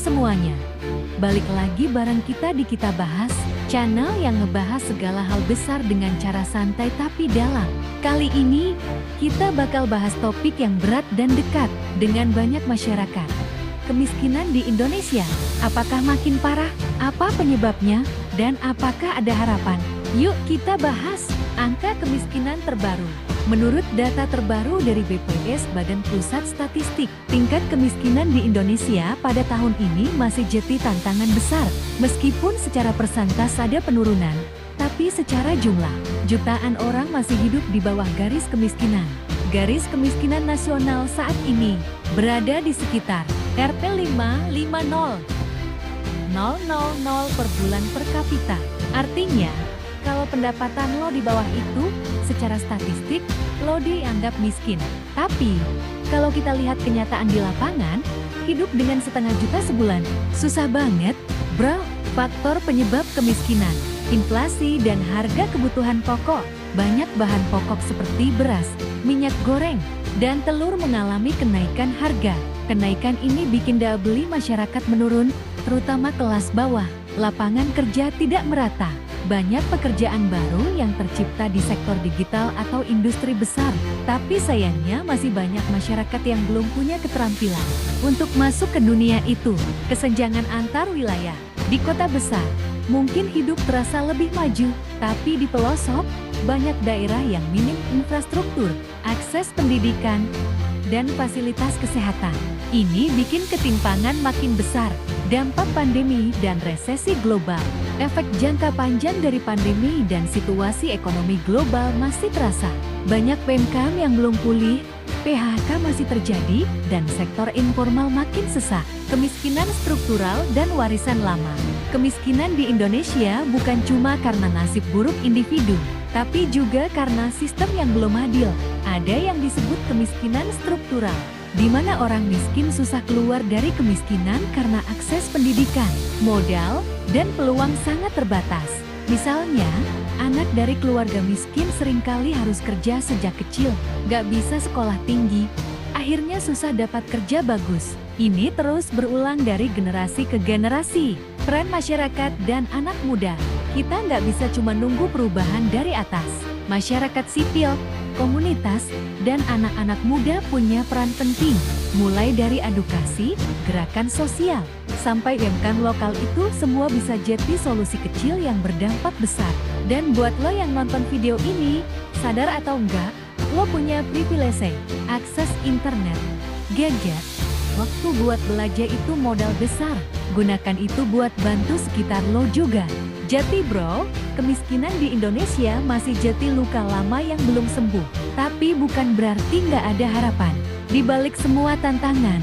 semuanya, balik lagi bareng kita di Kita Bahas, channel yang ngebahas segala hal besar dengan cara santai tapi dalam. Kali ini, kita bakal bahas topik yang berat dan dekat dengan banyak masyarakat. Kemiskinan di Indonesia, apakah makin parah? Apa penyebabnya? Dan apakah ada harapan? Yuk kita bahas angka kemiskinan terbaru. Menurut data terbaru dari BPS Badan Pusat Statistik, tingkat kemiskinan di Indonesia pada tahun ini masih jadi tantangan besar. Meskipun secara persentase ada penurunan, tapi secara jumlah, jutaan orang masih hidup di bawah garis kemiskinan. Garis kemiskinan nasional saat ini berada di sekitar Rp 550.000 per bulan per kapita. Artinya, kalau pendapatan lo di bawah itu, secara statistik, lo dianggap miskin. Tapi, kalau kita lihat kenyataan di lapangan, hidup dengan setengah juta sebulan, susah banget, bro. Faktor penyebab kemiskinan, inflasi dan harga kebutuhan pokok. Banyak bahan pokok seperti beras, minyak goreng, dan telur mengalami kenaikan harga. Kenaikan ini bikin daya beli masyarakat menurun, terutama kelas bawah. Lapangan kerja tidak merata. Banyak pekerjaan baru yang tercipta di sektor digital atau industri besar, tapi sayangnya masih banyak masyarakat yang belum punya keterampilan untuk masuk ke dunia itu. Kesenjangan antar wilayah di kota besar mungkin hidup terasa lebih maju, tapi di pelosok banyak daerah yang minim infrastruktur, akses pendidikan, dan fasilitas kesehatan. Ini bikin ketimpangan makin besar. Dampak pandemi dan resesi global. Efek jangka panjang dari pandemi dan situasi ekonomi global masih terasa. Banyak PMK yang belum pulih, PHK masih terjadi, dan sektor informal makin sesak. Kemiskinan struktural dan warisan lama. Kemiskinan di Indonesia bukan cuma karena nasib buruk individu, tapi juga karena sistem yang belum adil. Ada yang disebut kemiskinan struktural, di mana orang miskin susah keluar dari kemiskinan karena akses pendidikan, modal, dan peluang sangat terbatas. Misalnya, anak dari keluarga miskin seringkali harus kerja sejak kecil, gak bisa sekolah tinggi, akhirnya susah dapat kerja bagus. Ini terus berulang dari generasi ke generasi. Peran masyarakat dan anak muda, kita nggak bisa cuma nunggu perubahan dari atas. Masyarakat sipil, komunitas, dan anak-anak muda punya peran penting, mulai dari edukasi, gerakan sosial, sampai UMKM lokal itu semua bisa jadi solusi kecil yang berdampak besar. Dan buat lo yang nonton video ini, sadar atau enggak, lo punya privilege, akses internet, gadget, waktu buat belajar itu modal besar. Gunakan itu buat bantu sekitar lo juga. Jadi bro, kemiskinan di Indonesia masih jadi luka lama yang belum sembuh. Tapi bukan berarti nggak ada harapan. Di balik semua tantangan,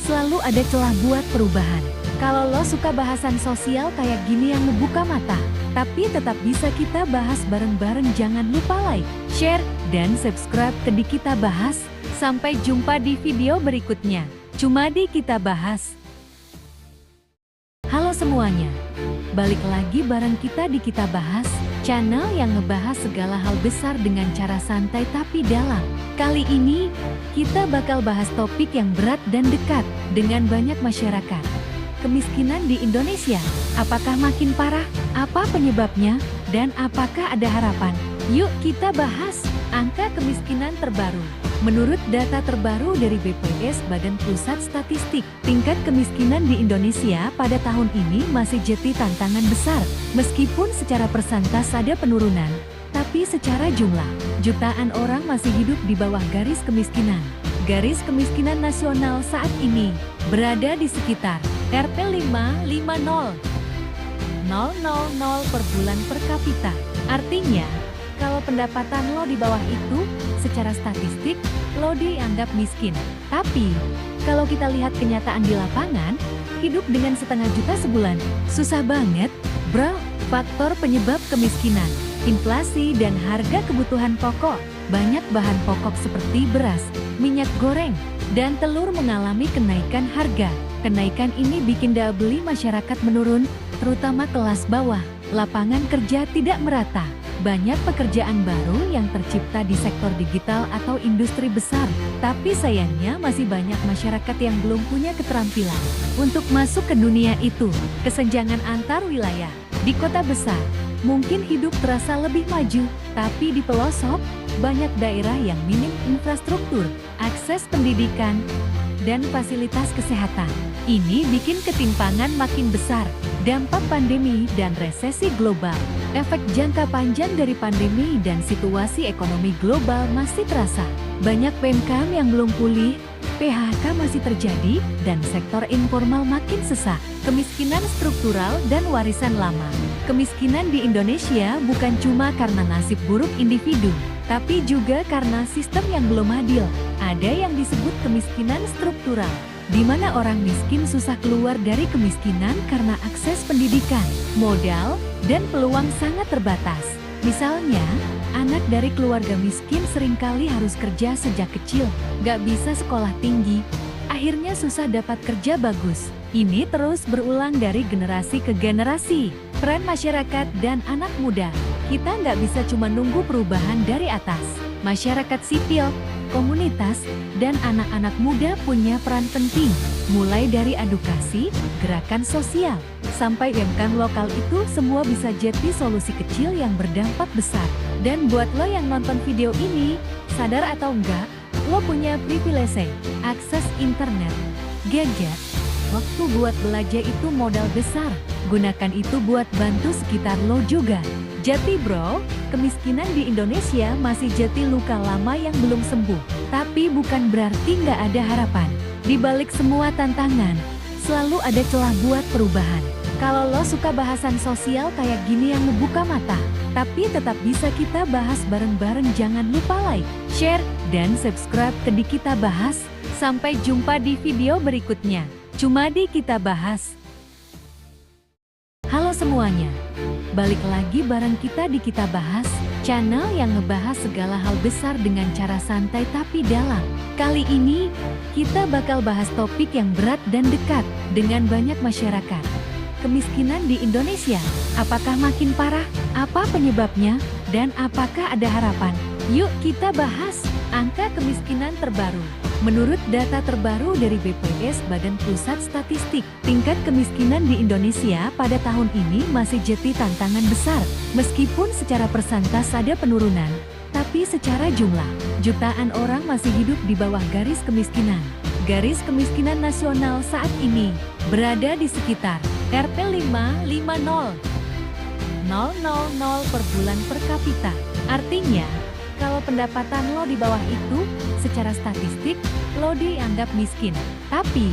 selalu ada celah buat perubahan. Kalau lo suka bahasan sosial kayak gini yang ngebuka mata, tapi tetap bisa kita bahas bareng-bareng, jangan lupa like, share, dan subscribe ke di Kita Bahas. Sampai jumpa di video berikutnya. Cuma di Kita Bahas. Halo semuanya, balik lagi bareng kita di Kita Bahas, channel yang ngebahas segala hal besar dengan cara santai tapi dalam. Kali ini, kita bakal bahas topik yang berat dan dekat dengan banyak masyarakat. Kemiskinan di Indonesia, apakah makin parah? Apa penyebabnya? Dan apakah ada harapan? Yuk kita bahas angka kemiskinan terbaru. Menurut data terbaru dari BPS Badan Pusat Statistik, tingkat kemiskinan di Indonesia pada tahun ini masih jadi tantangan besar. Meskipun secara persentase ada penurunan, tapi secara jumlah, jutaan orang masih hidup di bawah garis kemiskinan. Garis kemiskinan nasional saat ini berada di sekitar Rp 550.000 per bulan per kapita. Artinya, kalau pendapatan lo di bawah itu, secara statistik, lo dianggap miskin. Tapi, kalau kita lihat kenyataan di lapangan, hidup dengan setengah juta sebulan, susah banget, bro. Faktor penyebab kemiskinan, inflasi dan harga kebutuhan pokok. Banyak bahan pokok seperti beras, minyak goreng, dan telur mengalami kenaikan harga. Kenaikan ini bikin daya beli masyarakat menurun, terutama kelas bawah. Lapangan kerja tidak merata. Banyak pekerjaan baru yang tercipta di sektor digital atau industri besar, tapi sayangnya masih banyak masyarakat yang belum punya keterampilan untuk masuk ke dunia itu. Kesenjangan antar wilayah di kota besar mungkin hidup terasa lebih maju, tapi di pelosok banyak daerah yang minim infrastruktur, akses pendidikan, dan fasilitas kesehatan. Ini bikin ketimpangan makin besar. Dampak pandemi dan resesi global. Efek jangka panjang dari pandemi dan situasi ekonomi global masih terasa. Banyak PMK yang belum pulih, PHK masih terjadi, dan sektor informal makin sesak. Kemiskinan struktural dan warisan lama. Kemiskinan di Indonesia bukan cuma karena nasib buruk individu, tapi juga karena sistem yang belum adil. Ada yang disebut kemiskinan struktural, di mana orang miskin susah keluar dari kemiskinan karena akses pendidikan, modal, dan peluang sangat terbatas. Misalnya, anak dari keluarga miskin seringkali harus kerja sejak kecil, gak bisa sekolah tinggi, akhirnya susah dapat kerja bagus. Ini terus berulang dari generasi ke generasi. Peran masyarakat dan anak muda, kita nggak bisa cuma nunggu perubahan dari atas. Masyarakat sipil, komunitas, dan anak-anak muda punya peran penting, mulai dari edukasi, gerakan sosial, sampai UMKM lokal itu semua bisa jadi solusi kecil yang berdampak besar. Dan buat lo yang nonton video ini, sadar atau enggak, lo punya privilege, akses internet, gadget, waktu buat belajar itu modal besar. Gunakan itu buat bantu sekitar lo juga. Jadi bro, kemiskinan di Indonesia masih jadi luka lama yang belum sembuh. Tapi bukan berarti nggak ada harapan. Di balik semua tantangan, selalu ada celah buat perubahan. Kalau lo suka bahasan sosial kayak gini yang ngebuka mata, tapi tetap bisa kita bahas bareng-bareng, jangan lupa like, share, dan subscribe ke Di Kita Bahas. Sampai jumpa di video berikutnya. Cuma di Kita Bahas. Halo semuanya, balik lagi bareng kita di Kita Bahas, channel yang ngebahas segala hal besar dengan cara santai tapi dalam. Kali ini, kita bakal bahas topik yang berat dan dekat dengan banyak masyarakat. Kemiskinan di Indonesia, apakah makin parah? Apa penyebabnya? Dan apakah ada harapan? Yuk kita bahas angka kemiskinan terbaru. Menurut data terbaru dari BPS Badan Pusat Statistik, tingkat kemiskinan di Indonesia pada tahun ini masih jadi tantangan besar. Meskipun secara persentase ada penurunan, tapi secara jumlah, jutaan orang masih hidup di bawah garis kemiskinan. Garis kemiskinan nasional saat ini berada di sekitar Rp 550.000 per bulan per kapita. Artinya, kalau pendapatan lo di bawah itu, secara statistik, lo dianggap miskin. Tapi,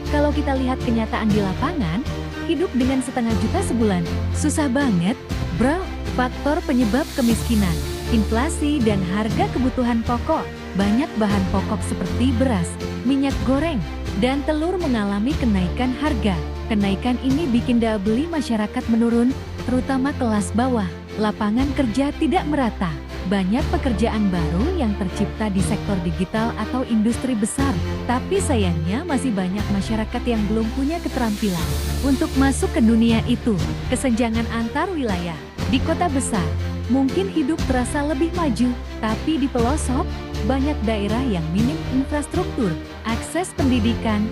kalau kita lihat kenyataan di lapangan, hidup dengan setengah juta sebulan, susah banget, bro. Faktor penyebab kemiskinan, inflasi dan harga kebutuhan pokok. Banyak bahan pokok seperti beras, minyak goreng, dan telur mengalami kenaikan harga. Kenaikan ini bikin daya beli masyarakat menurun, terutama kelas bawah. Lapangan kerja tidak merata. Banyak pekerjaan baru yang tercipta di sektor digital atau industri besar, tapi sayangnya masih banyak masyarakat yang belum punya keterampilan untuk masuk ke dunia itu. Kesenjangan antar wilayah di kota besar mungkin hidup terasa lebih maju, tapi di pelosok banyak daerah yang minim infrastruktur, akses pendidikan,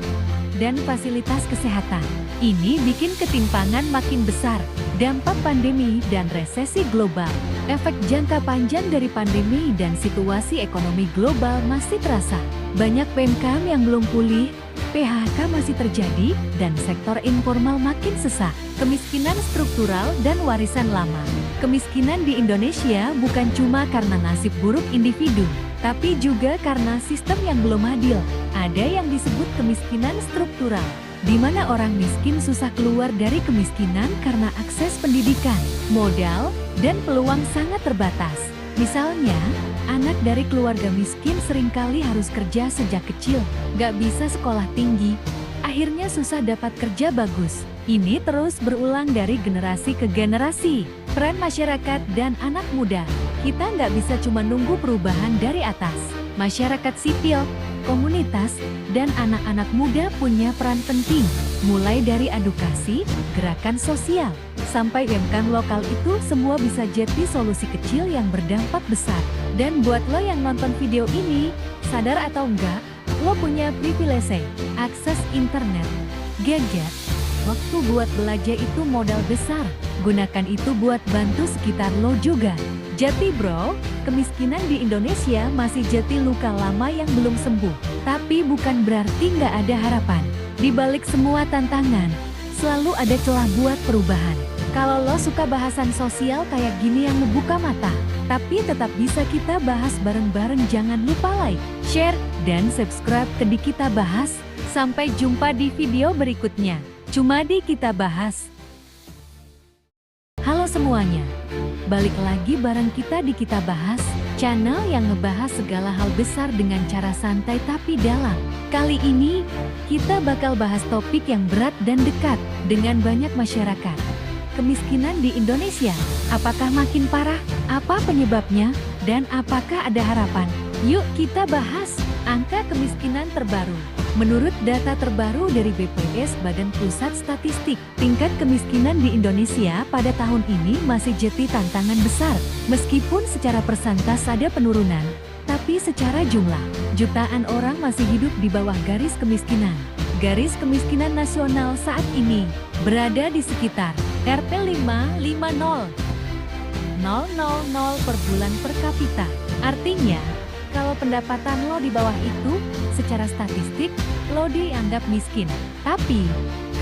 dan fasilitas kesehatan. Ini bikin ketimpangan makin besar. Dampak pandemi dan resesi global. Efek jangka panjang dari pandemi dan situasi ekonomi global masih terasa. Banyak PMK yang belum pulih, PHK masih terjadi, dan sektor informal makin sesak. Kemiskinan struktural dan warisan lama. Kemiskinan di Indonesia bukan cuma karena nasib buruk individu, tapi juga karena sistem yang belum adil. Ada yang disebut kemiskinan struktural, di mana orang miskin susah keluar dari kemiskinan karena akses pendidikan, modal, dan peluang sangat terbatas. Misalnya, anak dari keluarga miskin seringkali harus kerja sejak kecil, gak bisa sekolah tinggi, akhirnya susah dapat kerja bagus. Ini terus berulang dari generasi ke generasi. Peran masyarakat dan anak muda, kita nggak bisa cuma nunggu perubahan dari atas. Masyarakat sipil, komunitas, dan anak-anak muda punya peran penting, mulai dari edukasi, gerakan sosial, sampai UMKM lokal itu semua bisa jadi solusi kecil yang berdampak besar. Dan buat lo yang nonton video ini, sadar atau enggak, lo punya privilege, akses internet, gadget. Waktu buat belajar itu modal besar, gunakan itu buat bantu sekitar lo juga. Jadi bro, kemiskinan di Indonesia masih jadi luka lama yang belum sembuh. Tapi bukan berarti nggak ada harapan. Di balik semua tantangan, selalu ada celah buat perubahan. Kalau lo suka bahasan sosial kayak gini yang ngebuka mata, tapi tetap bisa kita bahas bareng-bareng, jangan lupa like, share, dan subscribe ke Di Kita Bahas. Sampai jumpa di video berikutnya. Cuma di Kita Bahas. Halo semuanya, balik lagi bareng kita di Kita Bahas, channel yang ngebahas segala hal besar dengan cara santai tapi dalam. Kali ini, kita bakal bahas topik yang berat dan dekat dengan banyak masyarakat. Kemiskinan di Indonesia, apakah makin parah? Apa penyebabnya? Dan apakah ada harapan? Yuk kita bahas angka kemiskinan terbaru. Menurut data terbaru dari BPS Badan Pusat Statistik, tingkat kemiskinan di Indonesia pada tahun ini masih jadi tantangan besar. Meskipun secara persentase ada penurunan, tapi secara jumlah, jutaan orang masih hidup di bawah garis kemiskinan. Garis kemiskinan nasional saat ini berada di sekitar Rp 550.000 per bulan per kapita. Artinya, kalau pendapatan lo di bawah itu, secara statistik, lo dianggap miskin. Tapi,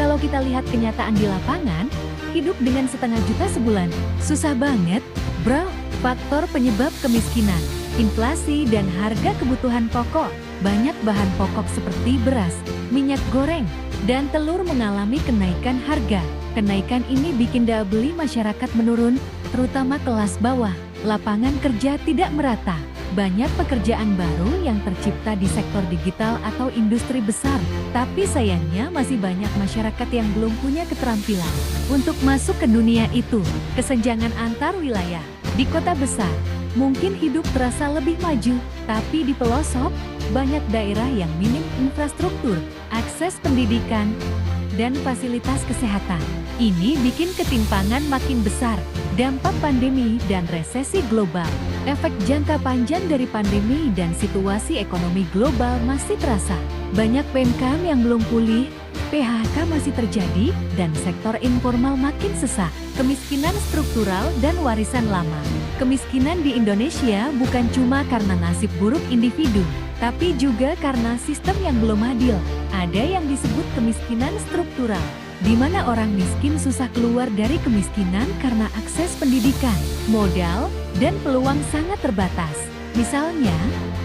kalau kita lihat kenyataan di lapangan, hidup dengan setengah juta sebulan, susah banget, bro. Faktor penyebab kemiskinan, inflasi dan harga kebutuhan pokok. Banyak bahan pokok seperti beras, minyak goreng, dan telur mengalami kenaikan harga. Kenaikan ini bikin daya beli masyarakat menurun, terutama kelas bawah. Lapangan kerja tidak merata. Banyak pekerjaan baru yang tercipta di sektor digital atau industri besar, tapi sayangnya masih banyak masyarakat yang belum punya keterampilan untuk masuk ke dunia itu. Kesenjangan antar wilayah di kota besar mungkin hidup terasa lebih maju, tapi di pelosok banyak daerah yang minim infrastruktur, akses pendidikan, dan fasilitas kesehatan. Ini bikin ketimpangan makin besar. Dampak pandemi dan resesi global. Efek jangka panjang dari pandemi dan situasi ekonomi global masih terasa. Banyak UMKM yang belum pulih, PHK masih terjadi, dan sektor informal makin sesak. Kemiskinan struktural dan warisan lama. Kemiskinan di Indonesia bukan cuma karena nasib buruk individu, tapi juga karena sistem yang belum adil. Ada yang disebut kemiskinan struktural, di mana orang miskin susah keluar dari kemiskinan karena akses pendidikan, modal, dan peluang sangat terbatas. Misalnya,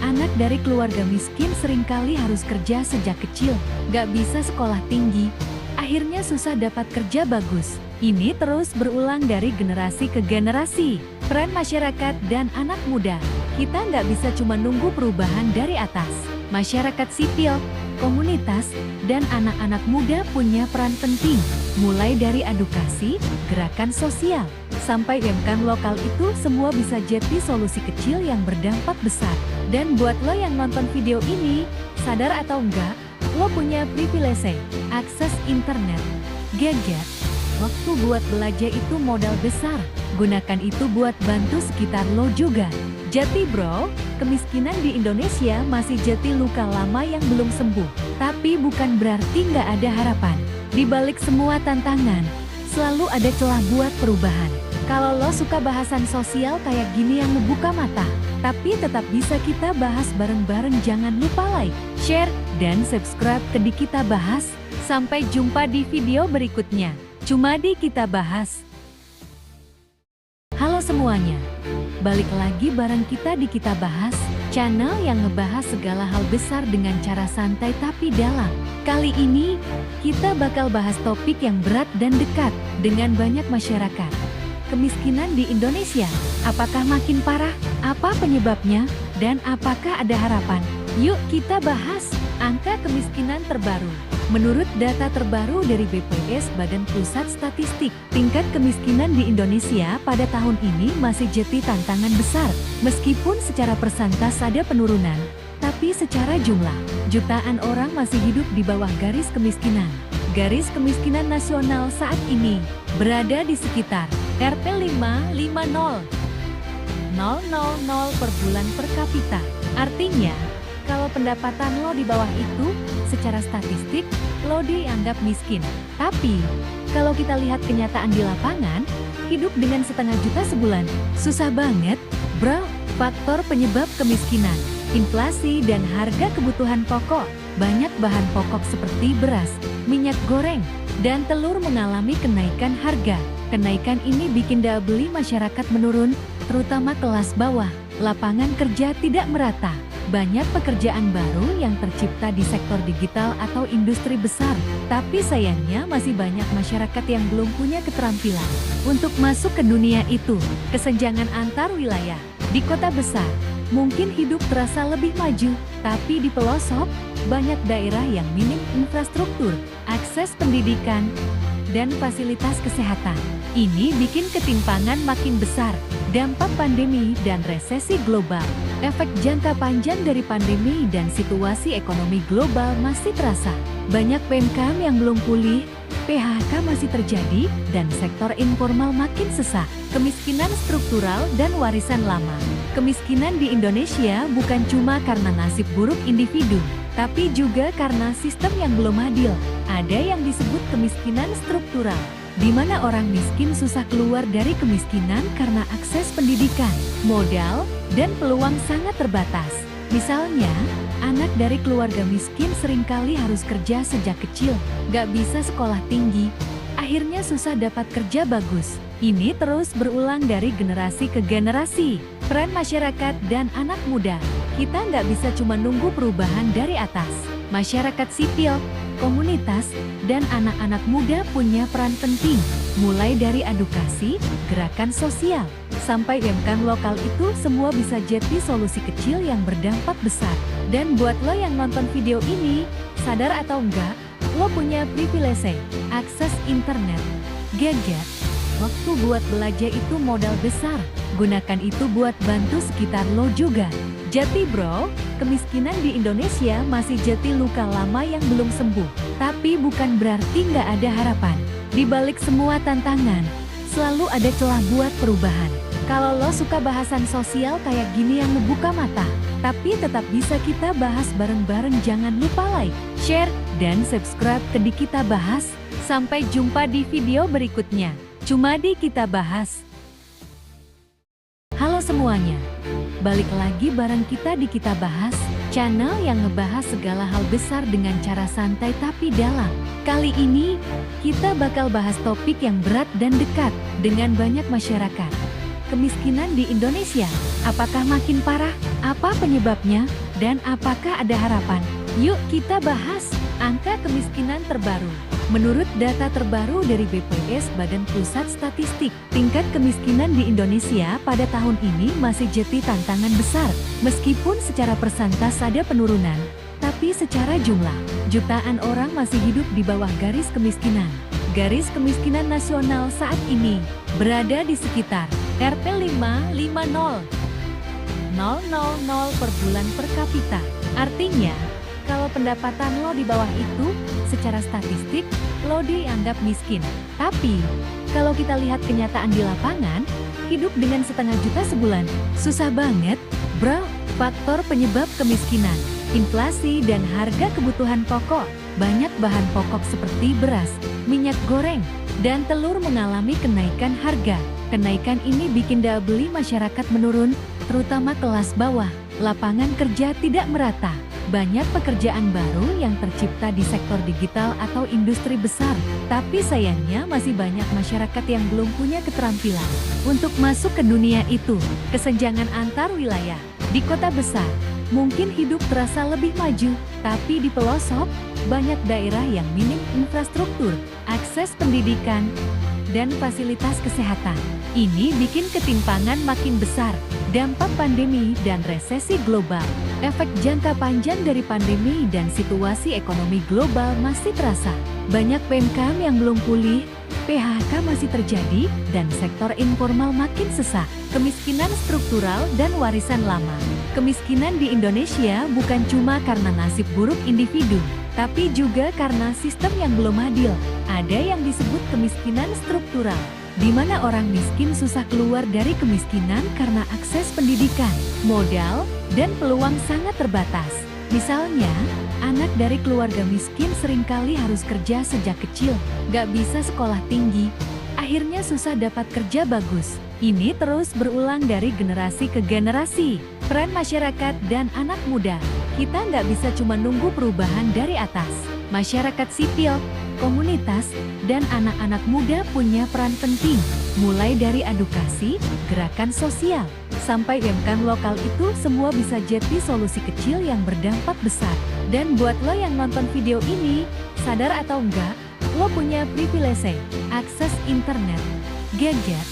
anak dari keluarga miskin seringkali harus kerja sejak kecil, gak bisa sekolah tinggi, akhirnya susah dapat kerja bagus. Ini terus berulang dari generasi ke generasi. Peran masyarakat dan anak muda, kita nggak bisa cuma nunggu perubahan dari atas. Masyarakat sipil, komunitas, dan anak-anak muda punya peran penting, mulai dari edukasi, gerakan sosial, sampai UMKM lokal itu semua bisa jadi solusi kecil yang berdampak besar. Dan buat lo yang nonton video ini, sadar atau enggak, lo punya privilege, akses internet, gadget. Waktu buat belajar itu modal besar, gunakan itu buat bantu sekitar lo juga. Jadi bro, kemiskinan di Indonesia masih jadi luka lama yang belum sembuh. Tapi bukan berarti nggak ada harapan. Di balik semua tantangan, selalu ada celah buat perubahan. Kalau lo suka bahasan sosial kayak gini yang ngebuka mata, tapi tetap bisa kita bahas bareng-bareng, jangan lupa like, share, dan subscribe ke Di Kita Bahas. Sampai jumpa di video berikutnya. Cuma di Kita Bahas. Halo semuanya, balik lagi bareng kita di Kita Bahas, channel yang ngebahas segala hal besar dengan cara santai tapi dalam. Kali ini, kita bakal bahas topik yang berat dan dekat dengan banyak masyarakat. Kemiskinan di Indonesia, apakah makin parah? Apa penyebabnya? Dan apakah ada harapan? Yuk kita bahas angka kemiskinan terbaru. Menurut data terbaru dari BPS Badan Pusat Statistik, tingkat kemiskinan di Indonesia pada tahun ini masih jadi tantangan besar. Meskipun secara persentase ada penurunan, tapi secara jumlah, jutaan orang masih hidup di bawah garis kemiskinan. Garis kemiskinan nasional saat ini berada di sekitar RT 550.000 per bulan per kapita. Artinya, kalau pendapatan lo di bawah itu, secara statistik, lo dianggap miskin. Tapi, kalau kita lihat kenyataan di lapangan, hidup dengan setengah juta sebulan, susah banget, bro. Faktor penyebab kemiskinan, inflasi dan harga kebutuhan pokok. Banyak bahan pokok seperti beras, minyak goreng, dan telur mengalami kenaikan harga. Kenaikan ini bikin daya beli masyarakat menurun, terutama kelas bawah. Lapangan kerja tidak merata. Banyak pekerjaan baru yang tercipta di sektor digital atau industri besar, tapi sayangnya masih banyak masyarakat yang belum punya keterampilan untuk masuk ke dunia itu. Kesenjangan antar wilayah. Di kota besar, mungkin hidup terasa lebih maju, tapi di pelosok, banyak daerah yang minim infrastruktur, akses pendidikan, dan fasilitas kesehatan. Ini bikin ketimpangan makin besar. Dampak pandemi dan resesi global. Efek jangka panjang dari pandemi dan situasi ekonomi global masih terasa. Banyak PMK yang belum pulih, PHK masih terjadi, dan sektor informal makin sesak. Kemiskinan struktural dan warisan lama. Kemiskinan di Indonesia bukan cuma karena nasib buruk individu, tapi juga karena sistem yang belum adil. Ada yang disebut kemiskinan struktural, di mana orang miskin susah keluar dari kemiskinan karena akses pendidikan, modal, dan peluang sangat terbatas. Misalnya, anak dari keluarga miskin seringkali harus kerja sejak kecil, gak bisa sekolah tinggi, akhirnya susah dapat kerja bagus. Ini terus berulang dari generasi ke generasi. Peran masyarakat dan anak muda, kita nggak bisa cuma nunggu perubahan dari atas. Masyarakat sipil, komunitas, dan anak-anak muda punya peran penting, mulai dari edukasi, gerakan sosial, sampai UMKM lokal itu semua bisa jadi solusi kecil yang berdampak besar. Dan buat lo yang nonton video ini, sadar atau enggak, lo punya privilege, akses internet, gadget. Waktu buat belajar itu modal besar, gunakan itu buat bantu sekitar lo juga. Jati bro, kemiskinan di Indonesia masih jadi luka lama yang belum sembuh. Tapi bukan berarti nggak ada harapan. Di balik semua tantangan, selalu ada celah buat perubahan. Kalau lo suka bahasan sosial kayak gini yang ngebuka mata, tapi tetap bisa kita bahas bareng-bareng, jangan lupa like, share, dan subscribe ke Di Kita Bahas. Sampai jumpa di video berikutnya. Cuma di Kita Bahas. Halo semuanya, balik lagi bareng kita di Kita Bahas, channel yang ngebahas segala hal besar dengan cara santai tapi dalam. Kali ini, kita bakal bahas topik yang berat dan dekat dengan banyak masyarakat. Kemiskinan di Indonesia, apakah makin parah? Apa penyebabnya? Dan apakah ada harapan? Yuk kita bahas angka kemiskinan terbaru. Menurut data terbaru dari BPS Badan Pusat Statistik, tingkat kemiskinan di Indonesia pada tahun ini masih jadi tantangan besar. Meskipun secara persentase ada penurunan, tapi secara jumlah, jutaan orang masih hidup di bawah garis kemiskinan. Garis kemiskinan nasional saat ini berada di sekitar RT 550.000 per bulan per kapita. Artinya, kalau pendapatan lo di bawah itu, secara statistik, lo dianggap miskin. Tapi, kalau kita lihat kenyataan di lapangan, hidup dengan setengah juta sebulan, susah banget, bro. Faktor penyebab kemiskinan, inflasi dan harga kebutuhan pokok. Banyak bahan pokok seperti beras, minyak goreng, dan telur mengalami kenaikan harga. Kenaikan ini bikin daya beli masyarakat menurun, terutama kelas bawah. Lapangan kerja tidak merata. Banyak pekerjaan baru yang tercipta di sektor digital atau industri besar, tapi sayangnya masih banyak masyarakat yang belum punya keterampilan untuk masuk ke dunia itu. Kesenjangan antar wilayah. Di kota besar, mungkin hidup terasa lebih maju, tapi di pelosok, banyak daerah yang minim infrastruktur, akses pendidikan, dan fasilitas kesehatan. Ini bikin ketimpangan makin besar. Dampak pandemi dan resesi global. Efek jangka panjang dari pandemi dan situasi ekonomi global masih terasa. Banyak PMK yang belum pulih, PHK masih terjadi, dan sektor informal makin sesak. Kemiskinan struktural dan warisan lama. Kemiskinan di Indonesia bukan cuma karena nasib buruk individu, tapi juga karena sistem yang belum adil. Ada yang disebut kemiskinan struktural, di mana orang miskin susah keluar dari kemiskinan karena akses pendidikan, modal, dan peluang sangat terbatas. Misalnya, anak dari keluarga miskin seringkali harus kerja sejak kecil, gak bisa sekolah tinggi, akhirnya susah dapat kerja bagus. Ini terus berulang dari generasi ke generasi. Peran masyarakat dan anak muda, kita nggak bisa cuma nunggu perubahan dari atas. Masyarakat sipil, komunitas, dan anak-anak muda punya peran penting, mulai dari edukasi, gerakan sosial, sampai UMKM lokal itu semua bisa jadi solusi kecil yang berdampak besar. Dan buat lo yang nonton video ini, sadar atau enggak, lo punya privilege, akses internet, gadget.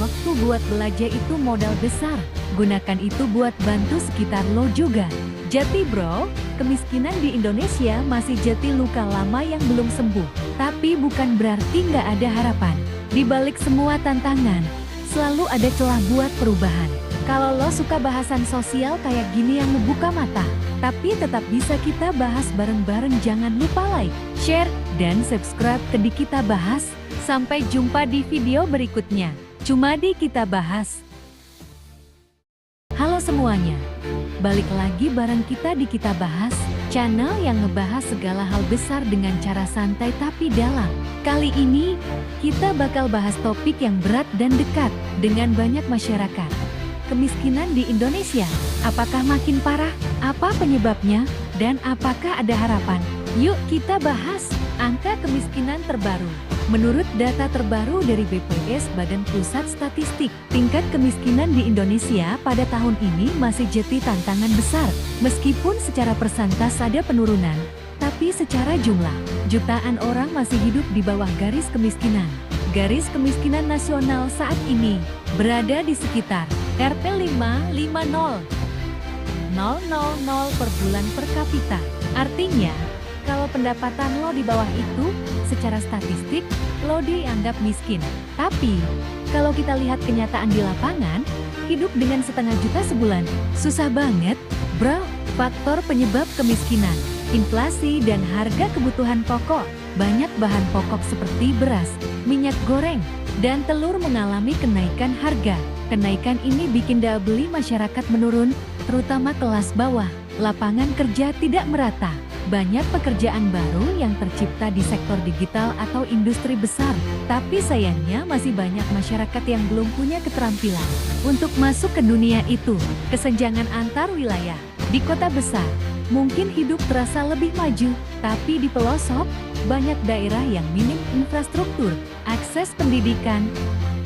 Waktu buat belajar itu modal besar, gunakan itu buat bantu sekitar lo juga. Jadi bro, kemiskinan di Indonesia masih jadi luka lama yang belum sembuh. Tapi bukan berarti nggak ada harapan. Di balik semua tantangan, selalu ada celah buat perubahan. Kalau lo suka bahasan sosial kayak gini yang ngebuka mata, tapi tetap bisa kita bahas bareng-bareng, jangan lupa like, share, dan subscribe ke Di Kita Bahas. Sampai jumpa di video berikutnya. Cuma di Kita Bahas. Halo semuanya, balik lagi bareng kita di Kita Bahas, channel yang ngebahas segala hal besar dengan cara santai tapi dalam. Kali ini, kita bakal bahas topik yang berat dan dekat dengan banyak masyarakat. Kemiskinan di Indonesia, apakah makin parah? Apa penyebabnya? Dan apakah ada harapan? Yuk kita bahas angka kemiskinan terbaru. Menurut data terbaru dari BPS Badan Pusat Statistik, tingkat kemiskinan di Indonesia pada tahun ini masih jadi tantangan besar. Meskipun secara persentase ada penurunan, tapi secara jumlah, jutaan orang masih hidup di bawah garis kemiskinan. Garis kemiskinan nasional saat ini berada di sekitar Rp 550.000 per bulan per kapita. Artinya, kalau pendapatan lo di bawah itu, secara statistik, lo dianggap miskin. Tapi, kalau kita lihat kenyataan di lapangan, hidup dengan setengah juta sebulan, susah banget, bro. Faktor penyebab kemiskinan, inflasi dan harga kebutuhan pokok. Banyak bahan pokok seperti beras, minyak goreng, dan telur mengalami kenaikan harga. Kenaikan ini bikin daya beli masyarakat menurun, terutama kelas bawah. Lapangan kerja tidak merata. Banyak pekerjaan baru yang tercipta di sektor digital atau industri besar, tapi sayangnya masih banyak masyarakat yang belum punya keterampilan untuk masuk ke dunia itu. Kesenjangan antar wilayah di kota besar mungkin hidup terasa lebih maju, tapi di pelosok banyak daerah yang minim infrastruktur, akses pendidikan,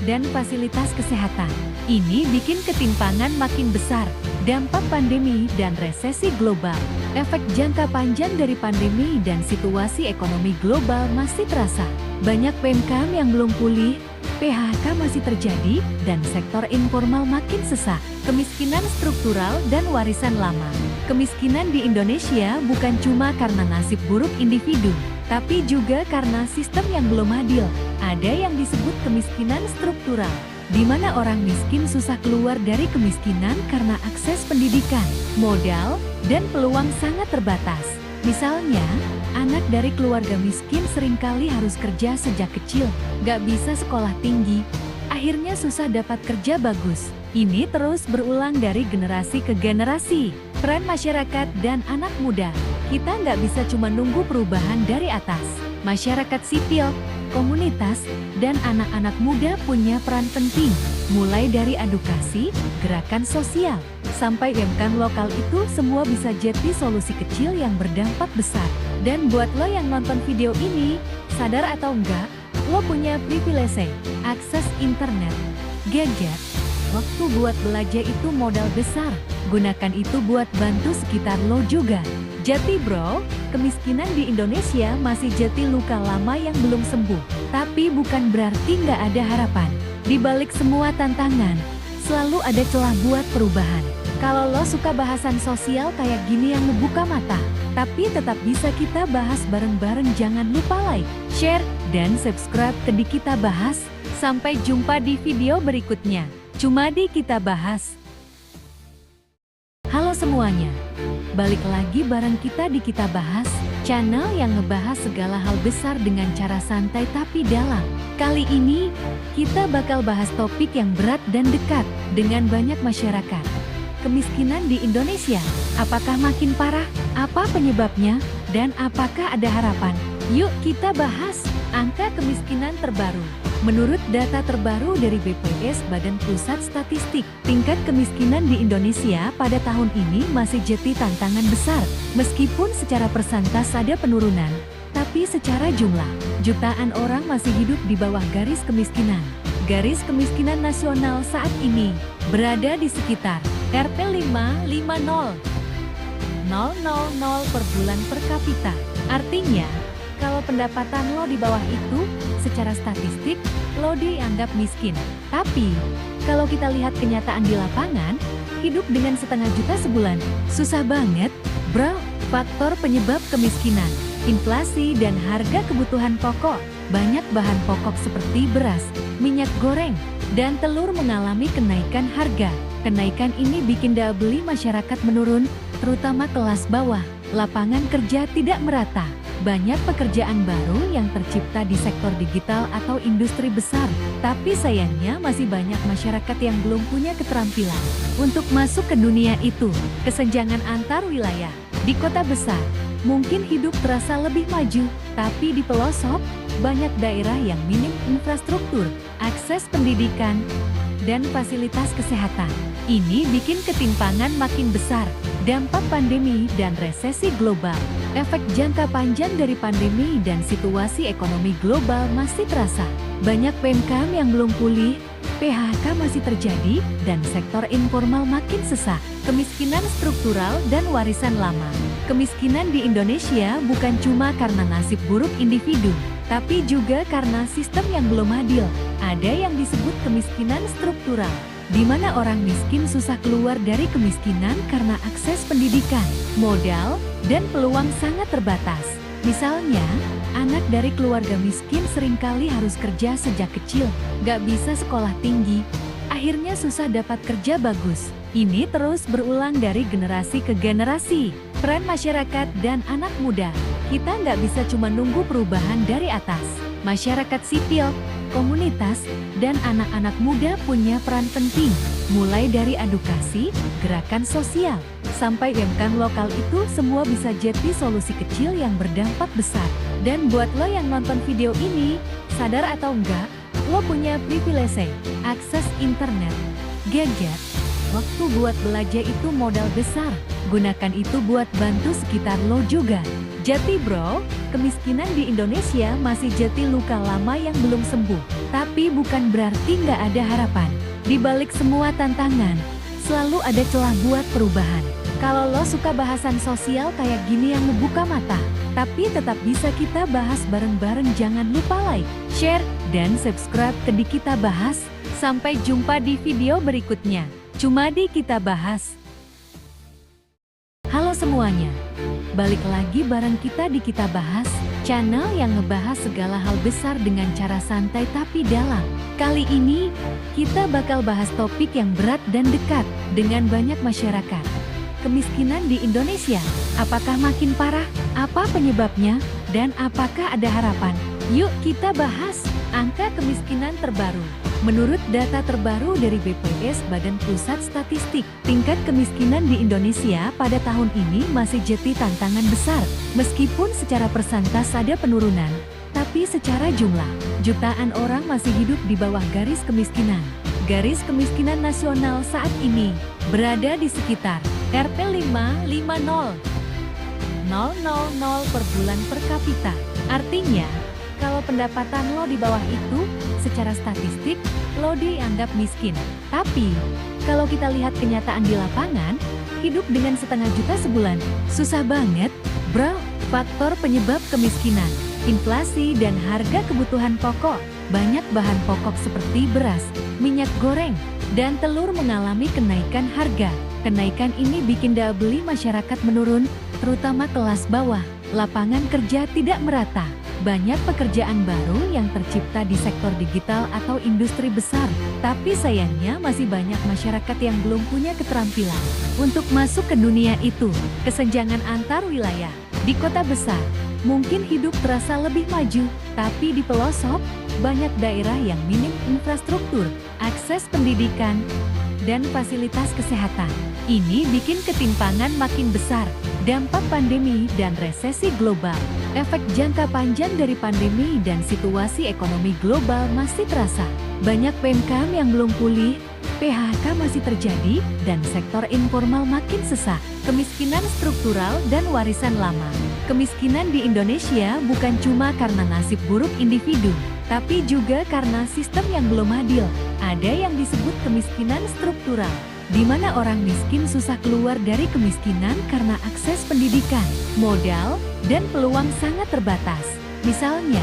dan fasilitas kesehatan. Ini bikin ketimpangan makin besar. Dampak pandemi dan resesi global. Efek jangka panjang dari pandemi dan situasi ekonomi global masih terasa. Banyak UMKM yang belum pulih, PHK masih terjadi, dan sektor informal makin sesak. Kemiskinan struktural dan warisan lama. Kemiskinan di Indonesia bukan cuma karena nasib buruk individu, tapi juga karena sistem yang belum adil. Ada yang disebut kemiskinan struktural, di mana orang miskin susah keluar dari kemiskinan karena akses pendidikan, modal, dan peluang sangat terbatas. Misalnya, anak dari keluarga miskin seringkali harus kerja sejak kecil, gak bisa sekolah tinggi, akhirnya susah dapat kerja bagus. Ini terus berulang dari generasi ke generasi. Peran masyarakat dan anak muda, kita nggak bisa cuma nunggu perubahan dari atas. Masyarakat sipil, komunitas, dan anak-anak muda punya peran penting, mulai dari edukasi, gerakan sosial, sampai UMKM lokal itu semua bisa jadi solusi kecil yang berdampak besar. Dan buat lo yang nonton video ini, sadar atau enggak, lo punya privilege, akses internet, gadget. Waktu buat belajar itu modal besar, gunakan itu buat bantu sekitar lo juga. Jadi bro, kemiskinan di Indonesia masih jadi luka lama yang belum sembuh. Tapi bukan berarti nggak ada harapan. Di balik semua tantangan, selalu ada celah buat perubahan. Kalau lo suka bahasan sosial kayak gini yang ngebuka mata, tapi tetap bisa kita bahas bareng-bareng, jangan lupa like, share, dan subscribe ke Di Kita Bahas. Sampai jumpa di video berikutnya. Cuma di Kita Bahas. Halo semuanya, balik lagi bareng kita di Kita Bahas, channel yang ngebahas segala hal besar dengan cara santai tapi dalam. Kali ini, kita bakal bahas topik yang berat dan dekat dengan banyak masyarakat. Kemiskinan di Indonesia, apakah makin parah? Apa penyebabnya? Dan apakah ada harapan? Yuk kita bahas angka kemiskinan terbaru. Menurut data terbaru dari BPS Badan Pusat Statistik, tingkat kemiskinan di Indonesia pada tahun ini masih jadi tantangan besar. Meskipun secara persentase ada penurunan, tapi secara jumlah, jutaan orang masih hidup di bawah garis kemiskinan. Garis kemiskinan nasional saat ini berada di sekitar Rp 550.000 per bulan per kapita. Artinya, kalau pendapatan lo di bawah itu, secara statistik, lo dianggap miskin. Tapi, kalau kita lihat kenyataan di lapangan, hidup dengan setengah juta sebulan, susah banget, bro. Faktor penyebab kemiskinan, inflasi dan harga kebutuhan pokok. Banyak bahan pokok seperti beras, minyak goreng, dan telur mengalami kenaikan harga. Kenaikan ini bikin daya beli masyarakat menurun, terutama kelas bawah. Lapangan kerja tidak merata. Banyak pekerjaan baru yang tercipta di sektor digital atau industri besar, tapi sayangnya masih banyak masyarakat yang belum punya keterampilan untuk masuk ke dunia itu. Kesenjangan antar wilayah di kota besar mungkin hidup terasa lebih maju, tapi di pelosok banyak daerah yang minim infrastruktur, akses pendidikan, dan fasilitas kesehatan. Ini bikin ketimpangan makin besar. Dampak pandemi dan resesi global. Efek jangka panjang dari pandemi dan situasi ekonomi global masih terasa. Banyak PMK yang belum pulih, PHK masih terjadi, dan sektor informal makin sesak. Kemiskinan struktural dan warisan lama. Kemiskinan di Indonesia bukan cuma karena nasib buruk individu, tapi juga karena sistem yang belum adil. Ada yang disebut kemiskinan struktural, di mana orang miskin susah keluar dari kemiskinan karena akses pendidikan, modal, dan peluang sangat terbatas. Misalnya, anak dari keluarga miskin seringkali harus kerja sejak kecil, gak bisa sekolah tinggi, akhirnya susah dapat kerja bagus. Ini terus berulang dari generasi ke generasi. Peran masyarakat dan anak muda, kita nggak bisa cuma nunggu perubahan dari atas. Masyarakat sipil, komunitas, dan anak-anak muda punya peran penting, mulai dari edukasi, gerakan sosial, sampai UMKM lokal itu semua bisa jadi solusi kecil yang berdampak besar. Dan buat lo yang nonton video ini, sadar atau enggak, lo punya privilege, akses internet, gadget, waktu buat belajar itu modal besar. Gunakan itu buat bantu sekitar lo juga. Jadi bro, kemiskinan di Indonesia masih jadi luka lama yang belum sembuh. Tapi bukan berarti nggak ada harapan. Di balik semua tantangan, selalu ada celah buat perubahan. Kalau lo suka bahasan sosial kayak gini yang membuka mata, tapi tetap bisa kita bahas bareng-bareng, jangan lupa like, share, dan subscribe ke Di Kita Bahas. Sampai jumpa di video berikutnya. Cuma di Kita Bahas. Halo semuanya, balik lagi bareng kita di Kita Bahas, channel yang ngebahas segala hal besar dengan cara santai tapi dalam. Kali ini, kita bakal bahas topik yang berat dan dekat dengan banyak masyarakat. Kemiskinan di Indonesia, apakah makin parah? Apa penyebabnya? Dan apakah ada harapan? Yuk kita bahas angka kemiskinan terbaru. Menurut data terbaru dari BPS Badan Pusat Statistik, tingkat kemiskinan di Indonesia pada tahun ini masih jadi tantangan besar. Meskipun secara persentase ada penurunan, tapi secara jumlah, jutaan orang masih hidup di bawah garis kemiskinan. Garis kemiskinan nasional saat ini berada di sekitar Rp 550.000 per bulan per kapita. Artinya, kalau pendapatan lo di bawah itu, secara statistik, lo dianggap miskin. Tapi, kalau kita lihat kenyataan di lapangan, hidup dengan setengah juta sebulan, susah banget, bro. Faktor penyebab kemiskinan, inflasi dan harga kebutuhan pokok. Banyak bahan pokok seperti beras, minyak goreng, dan telur mengalami kenaikan harga. Kenaikan ini bikin daya beli masyarakat menurun, terutama kelas bawah. Lapangan kerja tidak merata. Banyak pekerjaan baru yang tercipta di sektor digital atau industri besar, tapi sayangnya masih banyak masyarakat yang belum punya keterampilan untuk masuk ke dunia itu. Kesenjangan antar wilayah di kota besar mungkin hidup terasa lebih maju, tapi di pelosok banyak daerah yang minim infrastruktur, akses pendidikan, dan fasilitas kesehatan. Ini bikin ketimpangan makin besar. Dampak pandemi dan resesi global. Efek jangka panjang dari pandemi dan situasi ekonomi global masih terasa. Banyak PMK yang belum pulih, PHK masih terjadi, dan sektor informal makin sesak. Kemiskinan struktural dan warisan lama. Kemiskinan di Indonesia bukan cuma karena nasib buruk individu, tapi juga karena sistem yang belum adil. Ada yang disebut kemiskinan struktural, di mana orang miskin susah keluar dari kemiskinan karena akses pendidikan, modal, dan peluang sangat terbatas. Misalnya,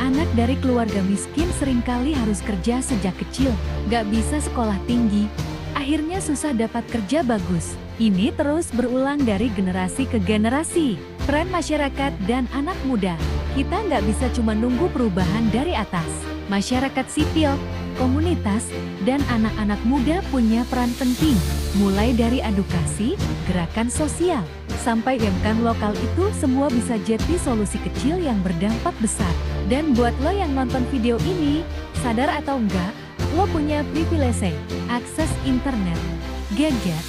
anak dari keluarga miskin seringkali harus kerja sejak kecil, gak bisa sekolah tinggi, akhirnya susah dapat kerja bagus. Ini terus berulang dari generasi ke generasi. Peran masyarakat dan anak muda, kita nggak bisa cuma nunggu perubahan dari atas. Masyarakat sipil, komunitas, dan anak-anak muda punya peran penting, mulai dari edukasi, gerakan sosial, sampai UMKM lokal itu semua bisa jadi solusi kecil yang berdampak besar. Dan buat lo yang nonton video ini, sadar atau enggak, lo punya privilege, akses internet, gadget,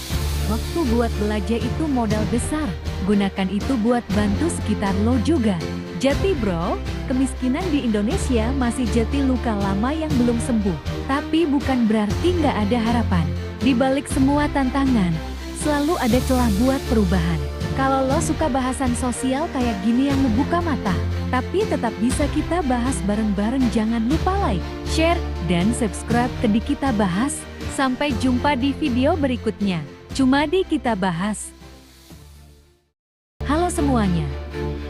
waktu buat belajar itu modal besar. Gunakan itu buat bantu sekitar lo juga. Jadi bro, kemiskinan di Indonesia masih jadi luka lama yang belum sembuh. Tapi bukan berarti nggak ada harapan. Di balik semua tantangan, selalu ada celah buat perubahan. Kalau lo suka bahasan sosial kayak gini yang ngebuka mata, tapi tetap bisa kita bahas bareng-bareng, jangan lupa like, share, dan subscribe ke Di Kita Bahas. Sampai jumpa di video berikutnya. Cuma di Kita Bahas. Halo semuanya,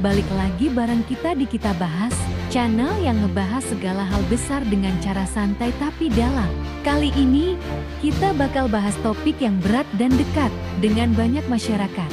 balik lagi bareng kita di Kita Bahas, channel yang ngebahas segala hal besar dengan cara santai tapi dalam. Kali ini, kita bakal bahas topik yang berat dan dekat dengan banyak masyarakat.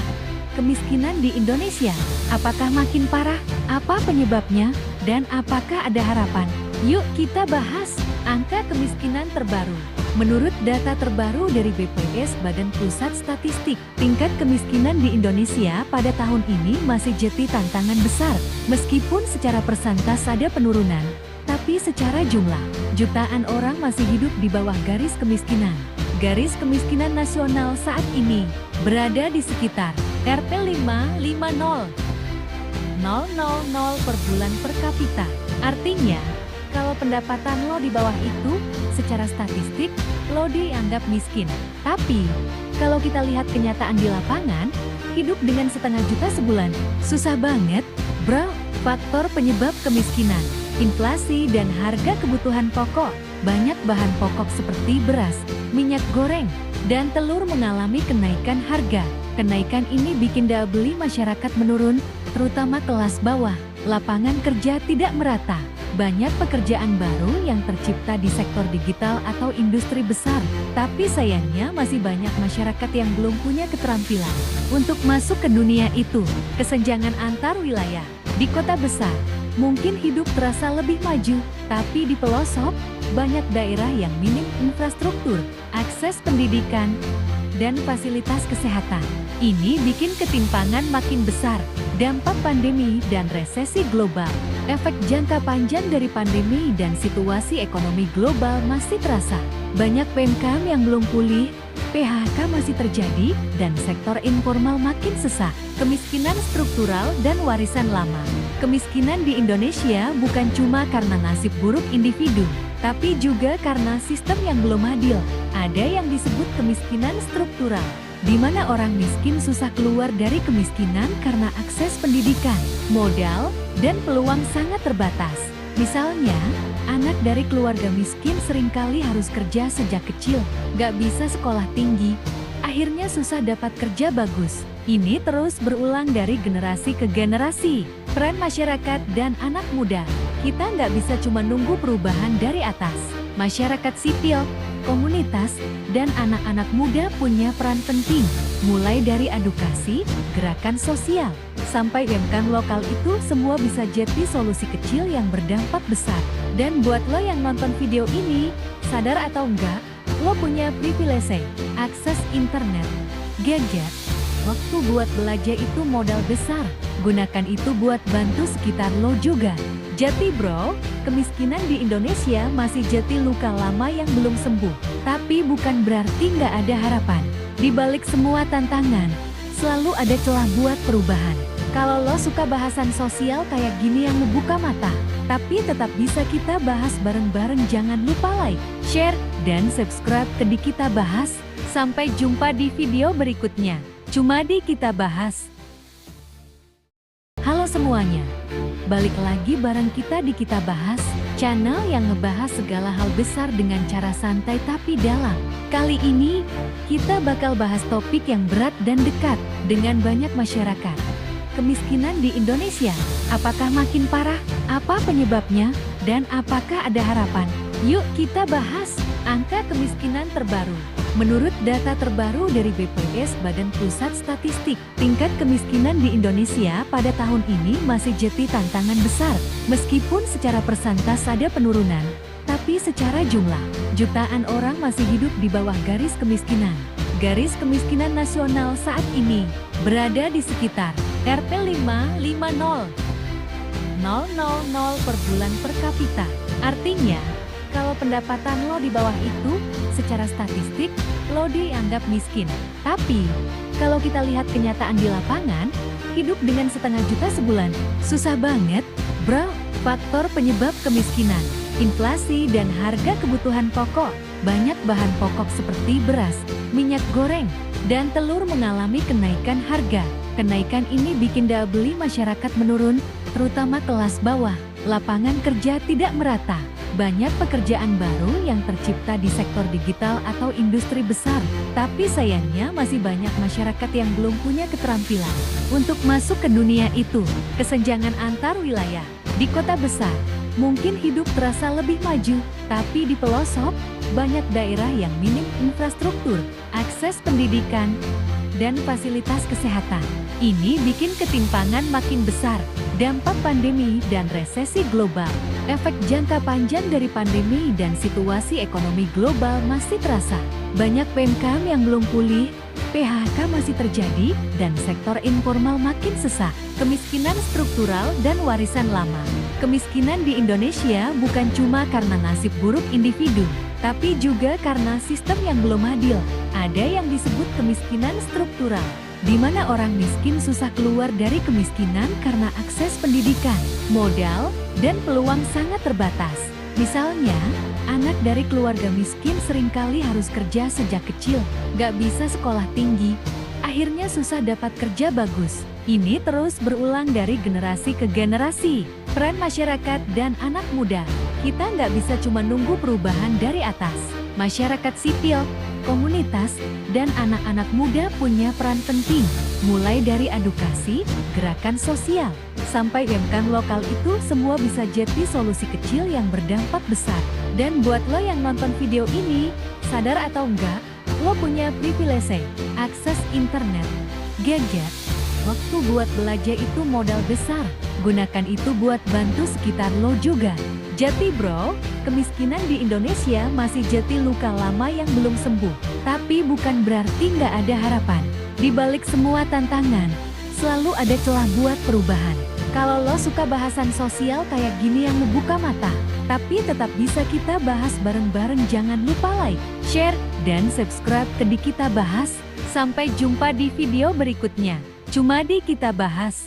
Kemiskinan di Indonesia, apakah makin parah? Apa penyebabnya? Dan apakah ada harapan? Yuk kita bahas angka kemiskinan terbaru. Menurut data terbaru dari BPS Badan Pusat Statistik, tingkat kemiskinan di Indonesia pada tahun ini masih jadi tantangan besar. Meskipun secara persentase ada penurunan, tapi secara jumlah, jutaan orang masih hidup di bawah garis kemiskinan. Garis kemiskinan nasional saat ini berada di sekitar Rp 550.000 per bulan per kapita. Artinya, kalau pendapatan lo di bawah itu, secara statistik, lo dianggap miskin. Tapi, kalau kita lihat kenyataan di lapangan, hidup dengan setengah juta sebulan, susah banget, bro. Faktor penyebab kemiskinan, inflasi dan harga kebutuhan pokok. Banyak bahan pokok seperti beras, minyak goreng, dan telur mengalami kenaikan harga. Kenaikan ini bikin daya beli masyarakat menurun, terutama kelas bawah. Lapangan kerja tidak merata. Banyak pekerjaan baru yang tercipta di sektor digital atau industri besar, tapi sayangnya masih banyak masyarakat yang belum punya keterampilan untuk masuk ke dunia itu. Kesenjangan antar wilayah di kota besar mungkin hidup terasa lebih maju, tapi di pelosok banyak daerah yang minim infrastruktur, akses pendidikan, dan fasilitas kesehatan. Ini bikin ketimpangan makin besar. Dampak pandemi dan resesi global. Efek jangka panjang dari pandemi dan situasi ekonomi global masih terasa. Banyak PMK yang belum pulih, PHK masih terjadi, dan sektor informal makin sesak. Kemiskinan struktural dan warisan lama. Kemiskinan di Indonesia bukan cuma karena nasib buruk individu, tapi juga karena sistem yang belum adil. Ada yang disebut kemiskinan struktural, di mana orang miskin susah keluar dari kemiskinan karena akses pendidikan, modal, dan peluang sangat terbatas. Misalnya, anak dari keluarga miskin seringkali harus kerja sejak kecil, gak bisa sekolah tinggi, akhirnya susah dapat kerja bagus. Ini terus berulang dari generasi ke generasi. Peran masyarakat dan anak muda, kita nggak bisa cuma nunggu perubahan dari atas. Masyarakat sipil, komunitas, dan anak-anak muda punya peran penting, mulai dari edukasi, gerakan sosial, sampai UMKM lokal itu semua bisa jadi solusi kecil yang berdampak besar. Dan buat lo yang nonton video ini, sadar atau enggak, lo punya privilege, akses internet, gadget. Waktu buat belajar itu modal besar, gunakan itu buat bantu sekitar lo juga. Jadi bro, kemiskinan di Indonesia masih jadi luka lama yang belum sembuh. Tapi bukan berarti nggak ada harapan. Di balik semua tantangan, selalu ada celah buat perubahan. Kalau lo suka bahasan sosial kayak gini yang ngebuka mata, tapi tetap bisa kita bahas bareng-bareng, jangan lupa like, share, dan subscribe ke Di Kita Bahas. Sampai jumpa di video berikutnya. Cuma di Kita Bahas. Halo semuanya, balik lagi bareng kita di Kita Bahas, channel yang ngebahas segala hal besar dengan cara santai tapi dalam. Kali ini, kita bakal bahas topik yang berat dan dekat dengan banyak masyarakat. Kemiskinan di Indonesia, apakah makin parah? Apa penyebabnya? Dan apakah ada harapan? Yuk kita bahas angka kemiskinan terbaru. Menurut data terbaru dari BPS Badan Pusat Statistik, tingkat kemiskinan di Indonesia pada tahun ini masih jadi tantangan besar. Meskipun secara persentase ada penurunan, tapi secara jumlah, jutaan orang masih hidup di bawah garis kemiskinan. Garis kemiskinan nasional saat ini berada di sekitar Rp 550.000 per bulan per kapita. Artinya, kalau pendapatan lo di bawah itu, secara statistik, lo dianggap miskin. Tapi, kalau kita lihat kenyataan di lapangan, hidup dengan setengah juta sebulan, susah banget, bro. Faktor penyebab kemiskinan, inflasi dan harga kebutuhan pokok. Banyak bahan pokok seperti beras, minyak goreng, dan telur mengalami kenaikan harga. Kenaikan ini bikin daya beli masyarakat menurun, terutama kelas bawah. Lapangan kerja tidak merata. Banyak pekerjaan baru yang tercipta di sektor digital atau industri besar, tapi sayangnya masih banyak masyarakat yang belum punya keterampilan untuk masuk ke dunia itu. Kesenjangan antar wilayah di kota besar mungkin hidup terasa lebih maju, tapi di pelosok banyak daerah yang minim infrastruktur, akses pendidikan, dan fasilitas kesehatan. Ini bikin ketimpangan makin besar. Dampak pandemi dan resesi global. Efek jangka panjang dari pandemi dan situasi ekonomi global masih terasa. Banyak UMKM yang belum pulih, PHK masih terjadi, dan sektor informal makin sesak. Kemiskinan struktural dan warisan lama. Kemiskinan di Indonesia bukan cuma karena nasib buruk individu, tapi juga karena sistem yang belum adil. Ada yang disebut kemiskinan struktural, di mana orang miskin susah keluar dari kemiskinan karena akses pendidikan, modal, dan peluang sangat terbatas. Misalnya, anak dari keluarga miskin seringkali harus kerja sejak kecil, gak bisa sekolah tinggi, akhirnya susah dapat kerja bagus. Ini terus berulang dari generasi ke generasi. Peran masyarakat dan anak muda, kita nggak bisa cuma nunggu perubahan dari atas. Masyarakat sipil, komunitas, dan anak-anak muda punya peran penting, mulai dari edukasi, gerakan sosial, sampai UMKM lokal itu semua bisa jadi solusi kecil yang berdampak besar. Dan buat lo yang nonton video ini, sadar atau enggak, lo punya privilege, akses internet, gadget. Waktu buat belajar itu modal besar, gunakan itu buat bantu sekitar lo juga. Jadi bro, kemiskinan di Indonesia masih jadi luka lama yang belum sembuh. Tapi bukan berarti nggak ada harapan. Di balik semua tantangan, selalu ada celah buat perubahan. Kalau lo suka bahasan sosial kayak gini yang ngebuka mata, tapi tetap bisa kita bahas bareng-bareng, jangan lupa like, share, dan subscribe ke Di Kita Bahas. Sampai jumpa di video berikutnya. Cuma di Kita Bahas.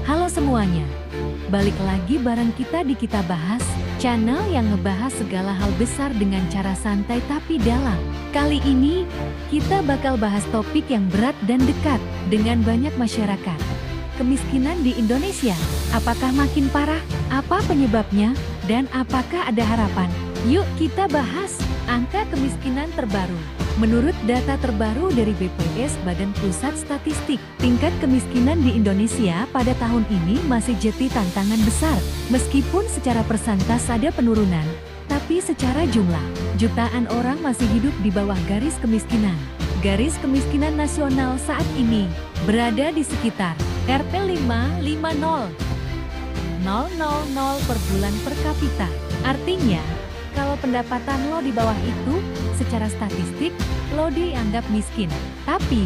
Halo semuanya, balik lagi bareng kita di Kita Bahas, channel yang ngebahas segala hal besar dengan cara santai tapi dalam. Kali ini, kita bakal bahas topik yang berat dan dekat dengan banyak masyarakat. Kemiskinan di Indonesia, apakah makin parah? Apa penyebabnya? Dan apakah ada harapan? Yuk kita bahas angka kemiskinan terbaru. Menurut data terbaru dari BPS Badan Pusat Statistik, tingkat kemiskinan di Indonesia pada tahun ini masih jadi tantangan besar. Meskipun secara persentase ada penurunan, tapi secara jumlah, jutaan orang masih hidup di bawah garis kemiskinan. Garis kemiskinan nasional saat ini berada di sekitar Rp 550.000 per bulan per kapita. Artinya, kalau pendapatan lo di bawah itu, secara statistik, lo dianggap miskin. Tapi,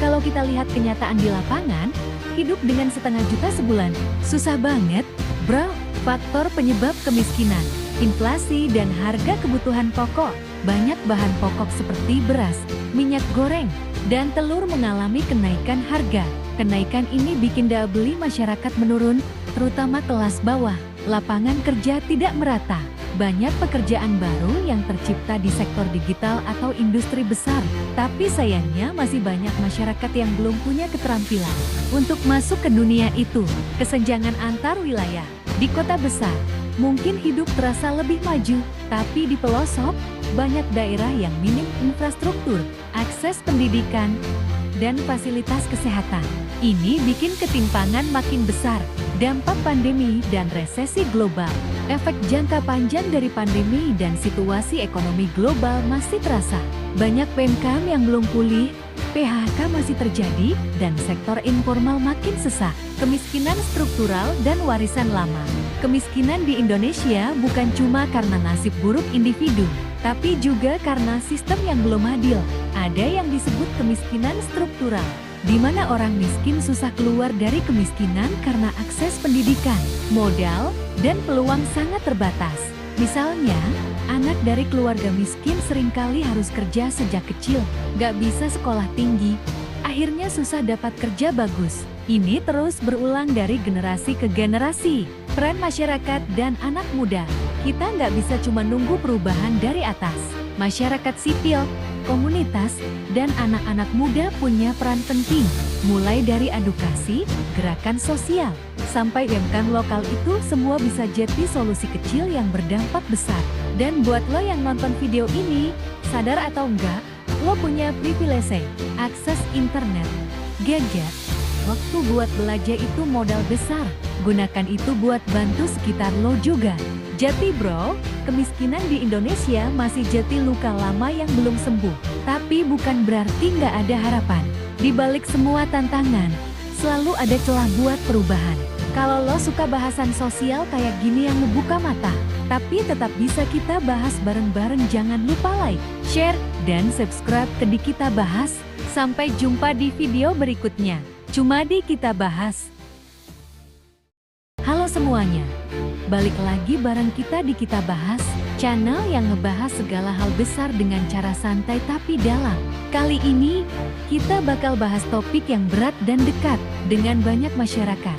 kalau kita lihat kenyataan di lapangan, hidup dengan setengah juta sebulan, susah banget, bro. Faktor penyebab kemiskinan, inflasi dan harga kebutuhan pokok. Banyak bahan pokok seperti beras, minyak goreng, dan telur mengalami kenaikan harga. Kenaikan ini bikin daya beli masyarakat menurun, terutama kelas bawah. Lapangan kerja tidak merata. Banyak pekerjaan baru yang tercipta di sektor digital atau industri besar, tapi sayangnya masih banyak masyarakat yang belum punya keterampilan untuk masuk ke dunia itu. Kesenjangan antar wilayah. Di kota besar, mungkin hidup terasa lebih maju, tapi di pelosok, banyak daerah yang minim infrastruktur, akses pendidikan, dan fasilitas kesehatan. Ini bikin ketimpangan makin besar. Dampak pandemi dan resesi global. Efek jangka panjang dari pandemi dan situasi ekonomi global masih terasa. Banyak PMK yang belum pulih, PHK masih terjadi, dan sektor informal makin sesak. Kemiskinan struktural dan warisan lama. Kemiskinan di Indonesia bukan cuma karena nasib buruk individu, tapi juga karena sistem yang belum adil. Ada yang disebut kemiskinan struktural, di mana orang miskin susah keluar dari kemiskinan karena akses pendidikan, modal, dan peluang sangat terbatas. Misalnya, anak dari keluarga miskin seringkali harus kerja sejak kecil, gak bisa sekolah tinggi, akhirnya susah dapat kerja bagus. Ini terus berulang dari generasi ke generasi. Peran masyarakat dan anak muda, kita nggak bisa cuma nunggu perubahan dari atas. Masyarakat sipil, komunitas, dan anak-anak muda punya peran penting, mulai dari edukasi, gerakan sosial, sampai UMKM lokal itu semua bisa jadi solusi kecil yang berdampak besar. Dan buat lo yang nonton video ini, sadar atau enggak, lo punya privilege, akses internet, gadget. Waktu buat belajar itu modal besar, gunakan itu buat bantu sekitar lo juga. Jadi bro, kemiskinan di Indonesia masih jadi luka lama yang belum sembuh. Tapi bukan berarti nggak ada harapan. Di balik semua tantangan, selalu ada celah buat perubahan. Kalau lo suka bahasan sosial kayak gini yang membuka mata, tapi tetap bisa kita bahas bareng-bareng, jangan lupa like, share, dan subscribe ke Di Kita Bahas. Sampai jumpa di video berikutnya. Cuma di Kita Bahas. Halo semuanya, balik lagi bareng kita di Kita Bahas, channel yang ngebahas segala hal besar dengan cara santai tapi dalam. Kali ini, kita bakal bahas topik yang berat dan dekat dengan banyak masyarakat.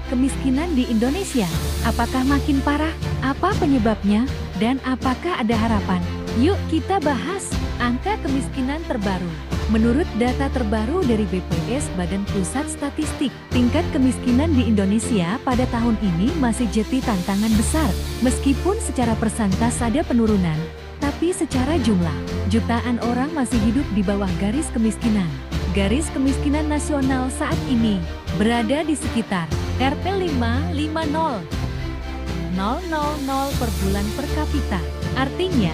Kemiskinan di Indonesia, apakah makin parah? Apa penyebabnya? Dan apakah ada harapan? Yuk kita bahas angka kemiskinan terbaru. Menurut data terbaru dari BPS Badan Pusat Statistik, tingkat kemiskinan di Indonesia pada tahun ini masih jadi tantangan besar. Meskipun secara persentase ada penurunan, tapi secara jumlah, jutaan orang masih hidup di bawah garis kemiskinan. Garis kemiskinan nasional saat ini berada di sekitar Rp 550.000 per bulan per kapita. Artinya,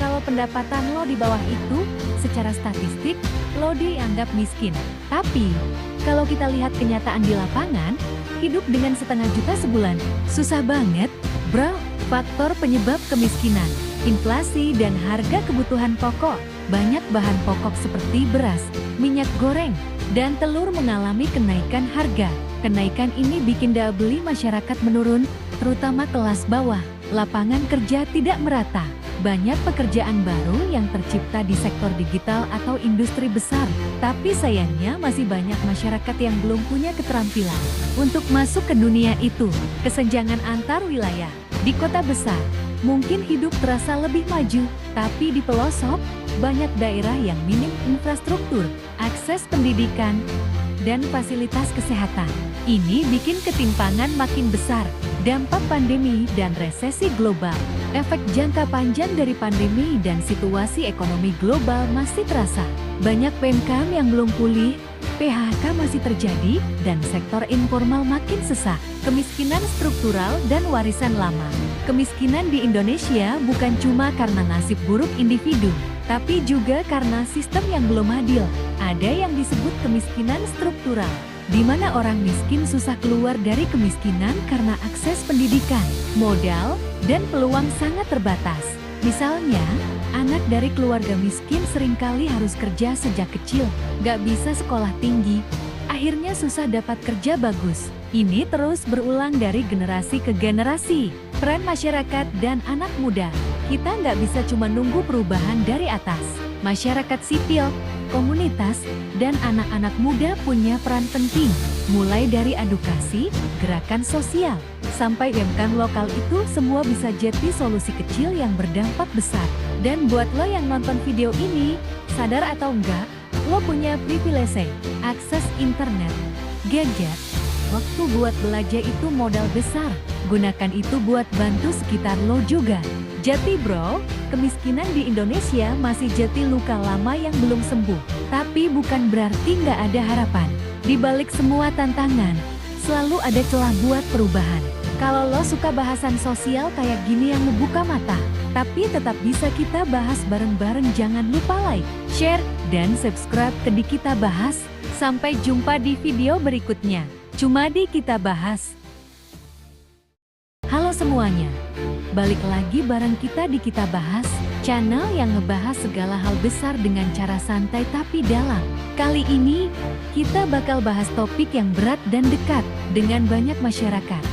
kalau pendapatan lo di bawah itu, secara statistik, lo dianggap miskin. Tapi, kalau kita lihat kenyataan di lapangan, hidup dengan setengah juta sebulan, susah banget, bro. Faktor penyebab kemiskinan, inflasi dan harga kebutuhan pokok. Banyak bahan pokok seperti beras, minyak goreng, dan telur mengalami kenaikan harga. Kenaikan ini bikin daya beli masyarakat menurun, terutama kelas bawah. Lapangan kerja tidak merata. Banyak pekerjaan baru yang tercipta di sektor digital atau industri besar, tapi sayangnya masih banyak masyarakat yang belum punya keterampilan untuk masuk ke dunia itu. Kesenjangan antar wilayah. Di kota besar, mungkin hidup terasa lebih maju, tapi di pelosok, banyak daerah yang minim infrastruktur, akses pendidikan, dan fasilitas kesehatan. Ini bikin ketimpangan makin besar. Dampak pandemi dan resesi global. Efek jangka panjang dari pandemi dan situasi ekonomi global masih terasa. Banyak PMK yang belum pulih, PHK masih terjadi, dan sektor informal makin sesak. Kemiskinan struktural dan warisan lama. Kemiskinan di Indonesia bukan cuma karena nasib buruk individu, tapi juga karena sistem yang belum adil. Ada yang disebut kemiskinan struktural, di mana orang miskin susah keluar dari kemiskinan karena akses pendidikan, modal, dan peluang sangat terbatas. Misalnya, anak dari keluarga miskin seringkali harus kerja sejak kecil, gak bisa sekolah tinggi, akhirnya susah dapat kerja bagus. Ini terus berulang dari generasi ke generasi. Peran masyarakat dan anak muda. Kita nggak bisa cuma nunggu perubahan dari atas. Masyarakat sipil, komunitas, dan anak-anak muda punya peran penting. Mulai dari edukasi, gerakan sosial, sampai UMKM lokal itu semua bisa jadi solusi kecil yang berdampak besar. Dan buat lo yang nonton video ini, sadar atau enggak, lo punya privilege, akses internet, gadget. Waktu buat belajar itu modal besar, gunakan itu buat bantu sekitar lo juga. Jati bro, kemiskinan di Indonesia masih jadi luka lama yang belum sembuh. Tapi bukan berarti nggak ada harapan. Di balik semua tantangan, selalu ada celah buat perubahan. Kalau lo suka bahasan sosial kayak gini yang membuka mata, tapi tetap bisa kita bahas bareng-bareng, jangan lupa like, share, dan subscribe ke Di Kita Bahas. Sampai jumpa di video berikutnya. Cuma di Kita Bahas. Halo semuanya, balik lagi bareng kita di Kita Bahas, channel yang ngebahas segala hal besar dengan cara santai tapi dalam. Kali ini, kita bakal bahas topik yang berat dan dekat dengan banyak masyarakat.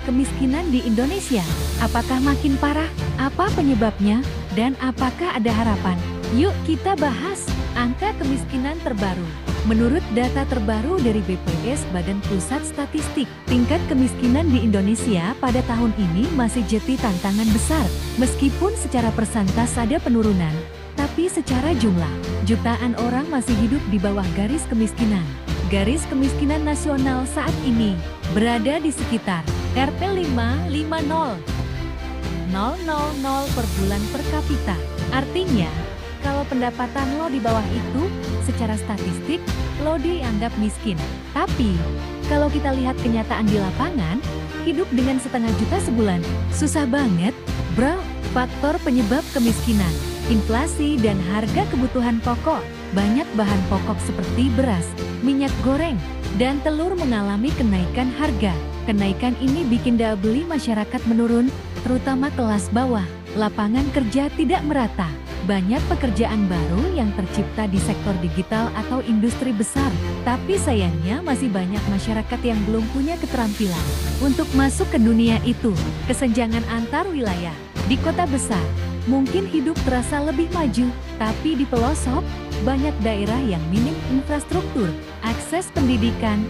Kemiskinan di Indonesia, apakah makin parah? Apa penyebabnya? Dan apakah ada harapan? Yuk kita bahas angka kemiskinan terbaru. Menurut data terbaru dari BPS Badan Pusat Statistik, tingkat kemiskinan di Indonesia pada tahun ini masih jadi tantangan besar. Meskipun secara persentase ada penurunan, tapi secara jumlah, jutaan orang masih hidup di bawah garis kemiskinan. Garis kemiskinan nasional saat ini berada di sekitar Rp 550.000 per bulan per kapita. Artinya, kalau pendapatan lo di bawah itu, secara statistik, lo dianggap miskin. Tapi, kalau kita lihat kenyataan di lapangan, hidup dengan setengah juta sebulan, susah banget, bro. Faktor penyebab kemiskinan, inflasi dan harga kebutuhan pokok. Banyak bahan pokok seperti beras, minyak goreng, dan telur mengalami kenaikan harga. Kenaikan ini bikin daya beli masyarakat menurun, terutama kelas bawah. Lapangan kerja tidak merata. Banyak pekerjaan baru yang tercipta di sektor digital atau industri besar, tapi sayangnya masih banyak masyarakat yang belum punya keterampilan untuk masuk ke dunia itu. Kesenjangan antar wilayah. Di kota besar, mungkin hidup terasa lebih maju, tapi di pelosok, banyak daerah yang minim infrastruktur, akses pendidikan,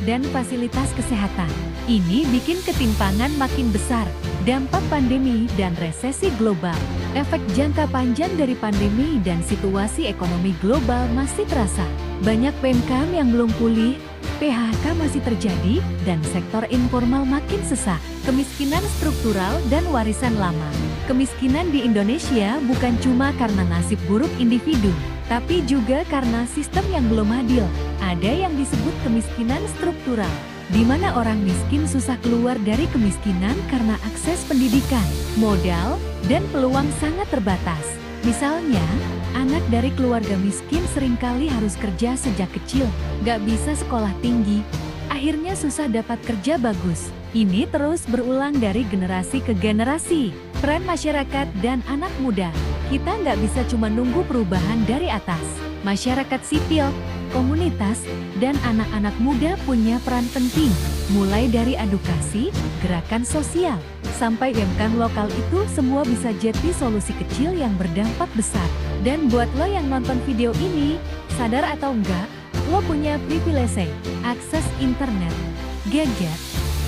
dan fasilitas kesehatan. Ini bikin ketimpangan makin besar. Dampak pandemi dan resesi global. Efek jangka panjang dari pandemi dan situasi ekonomi global masih terasa. Banyak UMKM yang belum pulih, PHK masih terjadi, dan sektor informal makin sesak. Kemiskinan struktural dan warisan lama. Kemiskinan di Indonesia bukan cuma karena nasib buruk individu, tapi juga karena sistem yang belum adil. Ada yang disebut kemiskinan struktural, di mana orang miskin susah keluar dari kemiskinan karena akses pendidikan, modal, dan peluang sangat terbatas. Misalnya, anak dari keluarga miskin seringkali harus kerja sejak kecil, gak bisa sekolah tinggi, akhirnya susah dapat kerja bagus. Ini terus berulang dari generasi ke generasi. Peran masyarakat dan anak muda. Kita nggak bisa cuma nunggu perubahan dari atas. Masyarakat sipil, komunitas, dan anak-anak muda punya peran penting. Mulai dari edukasi, gerakan sosial, sampai UMKM lokal itu semua bisa jadi solusi kecil yang berdampak besar. Dan buat lo yang nonton video ini, sadar atau enggak, lo punya privilege, akses internet, gadget.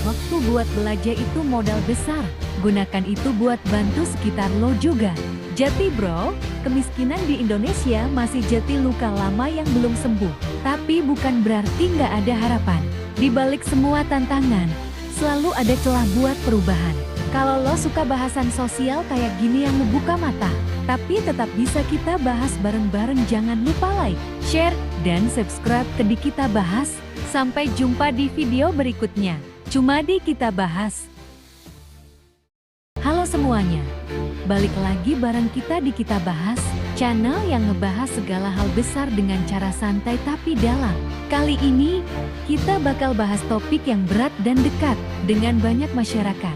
Waktu buat belajar itu modal besar, gunakan itu buat bantu sekitar lo juga. Jati bro, kemiskinan di Indonesia masih jadi luka lama yang belum sembuh. Tapi bukan berarti nggak ada harapan. Di balik semua tantangan, selalu ada celah buat perubahan. Kalau lo suka bahasan sosial kayak gini yang membuka mata, tapi tetap bisa kita bahas bareng-bareng, jangan lupa like, share, dan subscribe ke Di Kita Bahas. Sampai jumpa di video berikutnya. Cuma di Kita Bahas. Halo Halo semuanya, balik lagi bareng kita di Kita Bahas, channel yang ngebahas segala hal besar dengan cara santai tapi dalam. Kali ini, kita bakal bahas topik yang berat dan dekat dengan banyak masyarakat.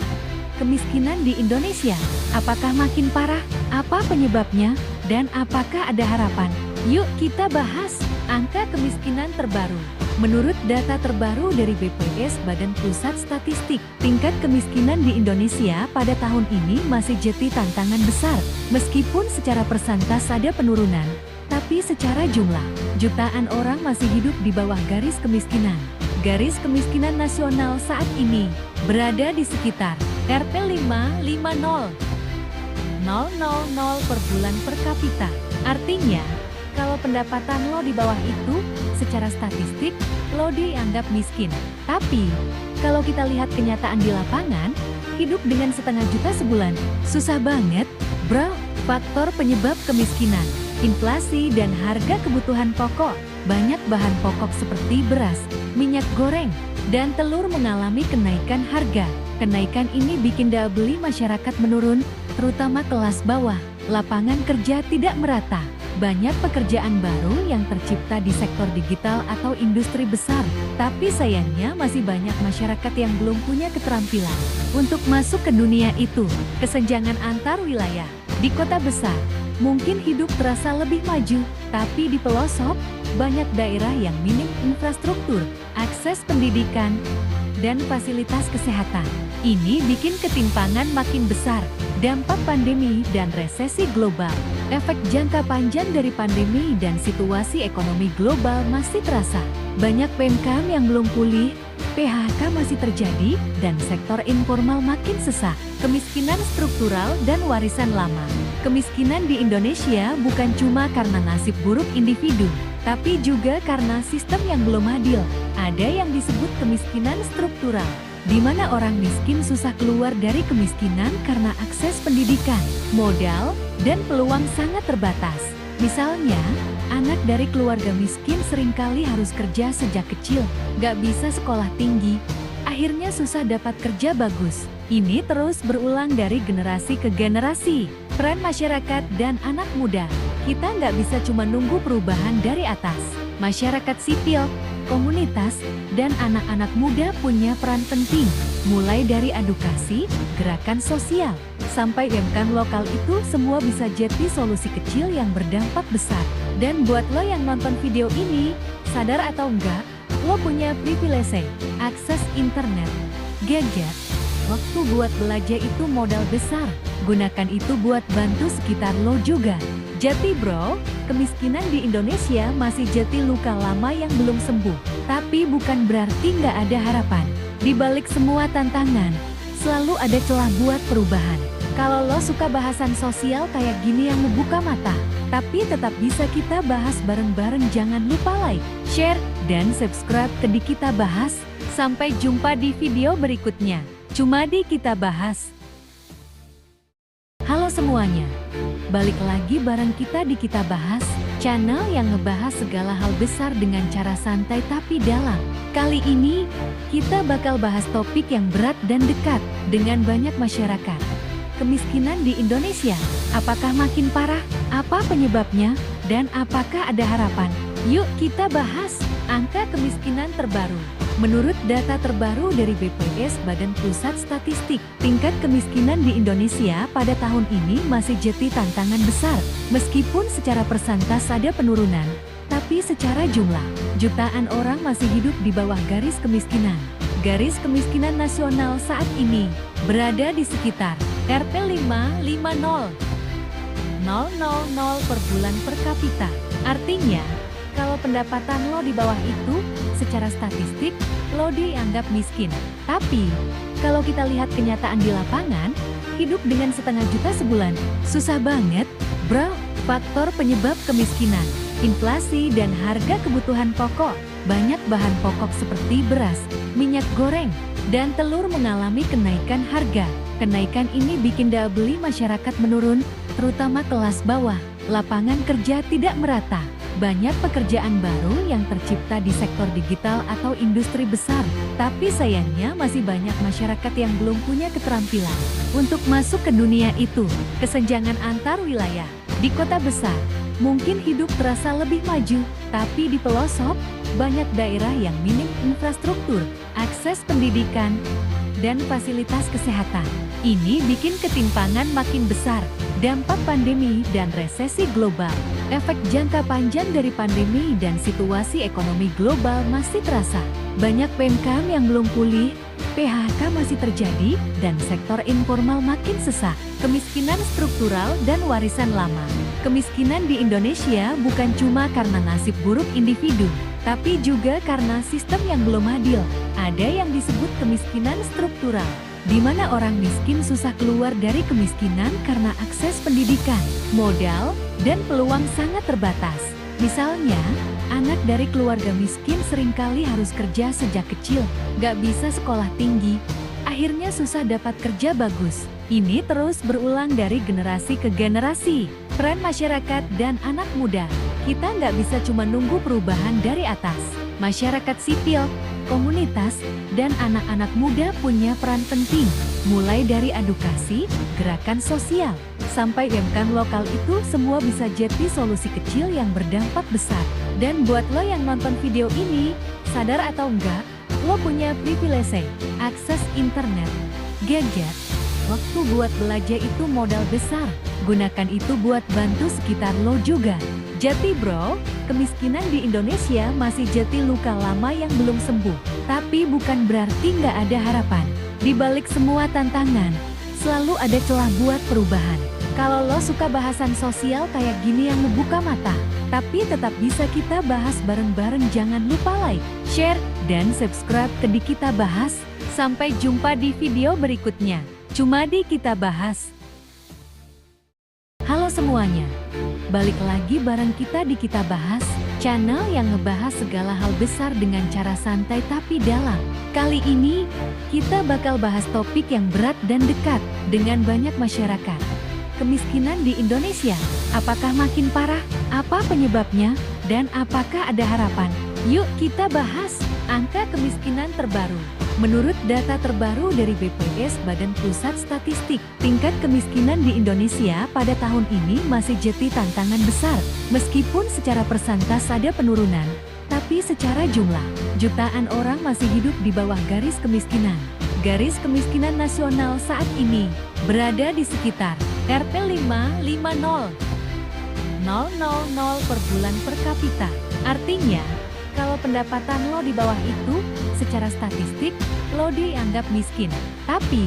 Kemiskinan di Indonesia, apakah makin parah? Apa penyebabnya? Dan apakah ada harapan? Yuk kita bahas angka kemiskinan terbaru. Menurut data terbaru dari BPS Badan Pusat Statistik, tingkat kemiskinan di Indonesia pada tahun ini masih jadi tantangan besar. Meskipun secara persentase ada penurunan, tapi secara jumlah, jutaan orang masih hidup di bawah garis kemiskinan. Garis kemiskinan nasional saat ini berada di sekitar Rp 550.000 per bulan per kapita. Artinya, kalau pendapatan lo di bawah itu, secara statistik, lo dianggap miskin. Tapi, kalau kita lihat kenyataan di lapangan, hidup dengan setengah juta sebulan, susah banget, bro. Faktor penyebab kemiskinan, inflasi dan harga kebutuhan pokok. Banyak bahan pokok seperti beras, minyak goreng, dan telur mengalami kenaikan harga. Kenaikan ini bikin daya beli masyarakat menurun, terutama kelas bawah. Lapangan kerja tidak merata. Banyak pekerjaan baru yang tercipta di sektor digital atau industri besar, tapi sayangnya masih banyak masyarakat yang belum punya keterampilan untuk masuk ke dunia itu. Kesenjangan antar wilayah di kota besar mungkin hidup terasa lebih maju, tapi di pelosok banyak daerah yang minim infrastruktur, akses pendidikan, dan fasilitas kesehatan. Ini bikin ketimpangan makin besar. Dampak pandemi dan resesi global. Efek jangka panjang dari pandemi dan situasi ekonomi global masih terasa. Banyak PMK yang belum pulih, PHK masih terjadi, dan sektor informal makin sesak. Kemiskinan struktural dan warisan lama. Kemiskinan di Indonesia bukan cuma karena nasib buruk individu, tapi juga karena sistem yang belum adil. Ada yang disebut kemiskinan struktural, di mana orang miskin susah keluar dari kemiskinan karena akses pendidikan, modal, dan peluang sangat terbatas. Misalnya, anak dari keluarga miskin seringkali harus kerja sejak kecil, gak bisa sekolah tinggi, akhirnya susah dapat kerja bagus. Ini terus berulang dari generasi ke generasi. Peran masyarakat dan anak muda, kita nggak bisa cuma nunggu perubahan dari atas. Masyarakat sipil, komunitas, dan anak-anak muda punya peran penting, mulai dari edukasi, gerakan sosial, sampai UMKM lokal itu semua bisa jadi solusi kecil yang berdampak besar. Dan buat lo yang nonton video ini, sadar atau enggak, lo punya privilege, akses internet, gadget. Waktu buat belajar itu modal besar, gunakan itu buat bantu sekitar lo juga. Jadi bro, kemiskinan di Indonesia masih jadi luka lama yang belum sembuh. Tapi bukan berarti nggak ada harapan. Di balik semua tantangan, selalu ada celah buat perubahan. Kalau lo suka bahasan sosial kayak gini yang membuka mata, tapi tetap bisa kita bahas bareng-bareng, jangan lupa like, share, dan subscribe ke Di Kita Bahas. Sampai jumpa di video berikutnya. Cuma di Kita Bahas. Halo semuanya, balik lagi bareng kita di Kita Bahas, channel yang ngebahas segala hal besar dengan cara santai tapi dalam. Kali ini, kita bakal bahas topik yang berat dan dekat dengan banyak masyarakat. Kemiskinan di Indonesia, apakah makin parah? Apa penyebabnya? Dan apakah ada harapan? Yuk kita bahas angka kemiskinan terbaru. Menurut data terbaru dari BPS Badan Pusat Statistik, tingkat kemiskinan di Indonesia pada tahun ini masih jadi tantangan besar. Meskipun secara persentase ada penurunan, tapi secara jumlah, jutaan orang masih hidup di bawah garis kemiskinan. Garis kemiskinan nasional saat ini berada di sekitar Rp 550.000 per bulan per kapita. Artinya, kalau pendapatan lo di bawah itu, secara statistik, lo dianggap miskin. Tapi, kalau kita lihat kenyataan di lapangan, hidup dengan setengah juta sebulan, susah banget, bro. Faktor penyebab kemiskinan, inflasi dan harga kebutuhan pokok. Banyak bahan pokok seperti beras, minyak goreng, dan telur mengalami kenaikan harga. Kenaikan ini bikin daya beli masyarakat menurun, terutama kelas bawah. Lapangan kerja tidak merata. Banyak pekerjaan baru yang tercipta di sektor digital atau industri besar, tapi sayangnya masih banyak masyarakat yang belum punya keterampilan untuk masuk ke dunia itu. Kesenjangan antar wilayah. Di kota besar, mungkin hidup terasa lebih maju, tapi di pelosok, banyak daerah yang minim infrastruktur, akses pendidikan, dan fasilitas kesehatan. Ini bikin ketimpangan makin besar. Dampak pandemi dan resesi global. Efek jangka panjang dari pandemi dan situasi ekonomi global masih terasa. Banyak PMK yang belum pulih, PHK masih terjadi, dan sektor informal makin sesak. Kemiskinan struktural dan warisan lama. Kemiskinan di Indonesia bukan cuma karena nasib buruk individu, tapi juga karena sistem yang belum adil. Ada yang disebut kemiskinan struktural, di mana orang miskin susah keluar dari kemiskinan karena akses pendidikan, modal, dan peluang sangat terbatas. Misalnya, anak dari keluarga miskin seringkali harus kerja sejak kecil, gak bisa sekolah tinggi, akhirnya susah dapat kerja bagus. Ini terus berulang dari generasi ke generasi. Peran masyarakat dan anak muda. Kita nggak bisa cuma nunggu perubahan dari atas. Masyarakat sipil, komunitas, dan anak-anak muda punya peran penting. Mulai dari edukasi, gerakan sosial, sampai UMKM lokal itu semua bisa jadi solusi kecil yang berdampak besar. Dan buat lo yang nonton video ini, sadar atau enggak, lo punya privilege, akses internet, gadget. Waktu buat belajar itu modal besar, gunakan itu buat bantu sekitar lo juga. Jati bro, kemiskinan di Indonesia masih jadi luka lama yang belum sembuh. Tapi bukan berarti nggak ada harapan. Di balik semua tantangan, selalu ada celah buat perubahan. Kalau lo suka bahasan sosial kayak gini yang membuka mata, tapi tetap bisa kita bahas bareng-bareng, jangan lupa like, share, dan subscribe ke Di Kita Bahas. Sampai jumpa di video berikutnya. Cuma di Kita Bahas. Halo semuanya, balik lagi bareng kita di Kita Bahas, channel yang ngebahas segala hal besar dengan cara santai tapi dalam. Kali ini, kita bakal bahas topik yang berat dan dekat dengan banyak masyarakat. Kemiskinan di Indonesia, apakah makin parah? Apa penyebabnya? Dan apakah ada harapan? Yuk kita bahas angka kemiskinan terbaru. Menurut data terbaru dari BPS Badan Pusat Statistik, tingkat kemiskinan di Indonesia pada tahun ini masih jadi tantangan besar. Meskipun secara persentase ada penurunan, tapi secara jumlah, jutaan orang masih hidup di bawah garis kemiskinan. Garis kemiskinan nasional saat ini berada di sekitar Rp 550.000 per bulan per kapita. Artinya, kalau pendapatan lo di bawah itu, secara statistik, lo dianggap miskin. Tapi,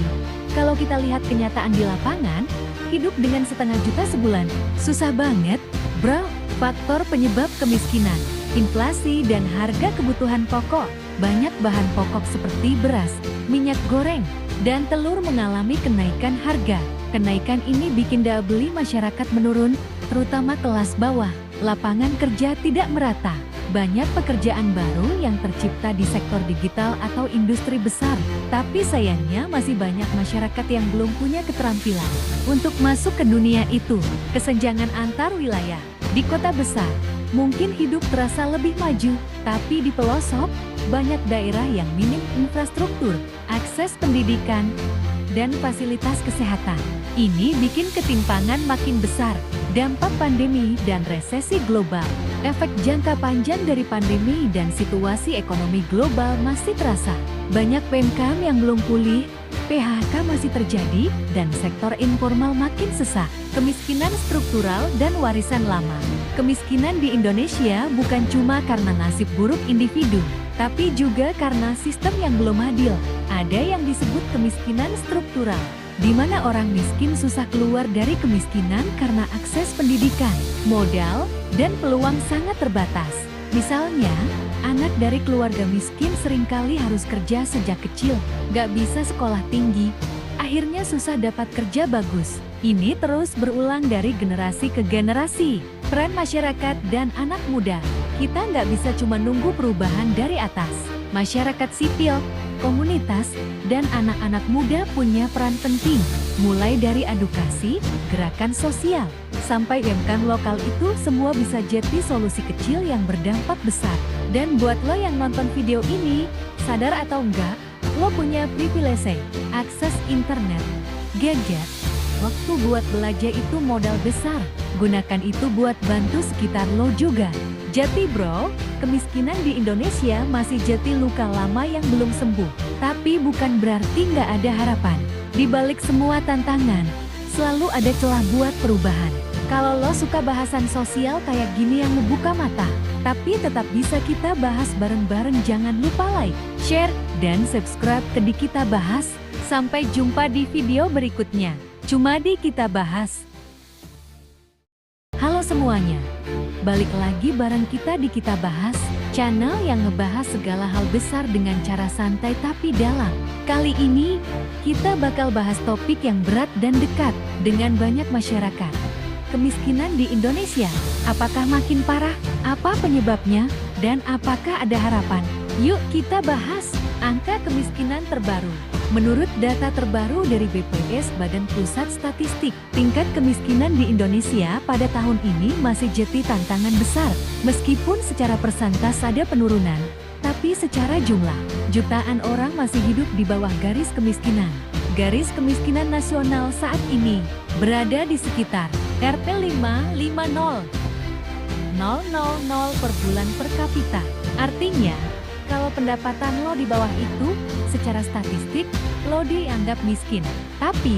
kalau kita lihat kenyataan di lapangan, hidup dengan setengah juta sebulan, susah banget, bro. Faktor penyebab kemiskinan, inflasi dan harga kebutuhan pokok. Banyak bahan pokok seperti beras, minyak goreng, dan telur mengalami kenaikan harga. Kenaikan ini bikin daya beli masyarakat menurun, terutama kelas bawah. Lapangan kerja tidak merata. Banyak pekerjaan baru yang tercipta di sektor digital atau industri besar, tapi sayangnya masih banyak masyarakat yang belum punya keterampilan untuk masuk ke dunia itu. Kesenjangan antar wilayah. Di kota besar, mungkin hidup terasa lebih maju, tapi di pelosok, banyak daerah yang minim infrastruktur, akses pendidikan, dan fasilitas kesehatan. Ini bikin ketimpangan makin besar. Dampak pandemi dan resesi global. Efek jangka panjang dari pandemi dan situasi ekonomi global masih terasa. Banyak PMK yang belum pulih, PHK masih terjadi, dan sektor informal makin sesak. Kemiskinan struktural dan warisan lama. Kemiskinan di Indonesia bukan cuma karena nasib buruk individu, tapi juga karena sistem yang belum adil. Ada yang disebut kemiskinan struktural, di mana orang miskin susah keluar dari kemiskinan karena akses pendidikan, modal, dan peluang sangat terbatas. Misalnya, anak dari keluarga miskin seringkali harus kerja sejak kecil, gak bisa sekolah tinggi, akhirnya susah dapat kerja bagus. Ini terus berulang dari generasi ke generasi. Peran masyarakat dan anak muda. Kita nggak bisa cuma nunggu perubahan dari atas. Masyarakat sipil, komunitas, dan anak-anak muda punya peran penting. Mulai dari edukasi, gerakan sosial, sampai UMKM lokal itu semua bisa jadi solusi kecil yang berdampak besar. Dan buat lo yang nonton video ini, sadar atau enggak, lo punya privilege, akses internet, gadget. Waktu buat belajar itu modal besar, gunakan itu buat bantu sekitar lo juga. Jadi bro, kemiskinan di Indonesia masih jadi luka lama yang belum sembuh. Tapi bukan berarti nggak ada harapan. Di balik semua tantangan, selalu ada celah buat perubahan. Kalau lo suka bahasan sosial kayak gini yang ngebuka mata, tapi tetap bisa kita bahas bareng-bareng, jangan lupa like, share, dan subscribe ke Di Kita Bahas. Sampai jumpa di video berikutnya. Cuma di Kita Bahas. Halo semuanya, balik lagi bareng kita di Kita Bahas, channel yang ngebahas segala hal besar dengan cara santai tapi dalam. Kali ini, kita bakal bahas topik yang berat dan dekat dengan banyak masyarakat. Kemiskinan di Indonesia, apakah makin parah? Apa penyebabnya? Dan apakah ada harapan? Yuk kita bahas angka kemiskinan terbaru. Menurut data terbaru dari BPS Badan Pusat Statistik, tingkat kemiskinan di Indonesia pada tahun ini masih jadi tantangan besar. Meskipun secara persentase ada penurunan, tapi secara jumlah, jutaan orang masih hidup di bawah garis kemiskinan. Garis kemiskinan nasional saat ini berada di sekitar Rp 550.000 per bulan per kapita. Artinya, kalau pendapatan lo di bawah itu, secara statistik, lo dianggap miskin. Tapi,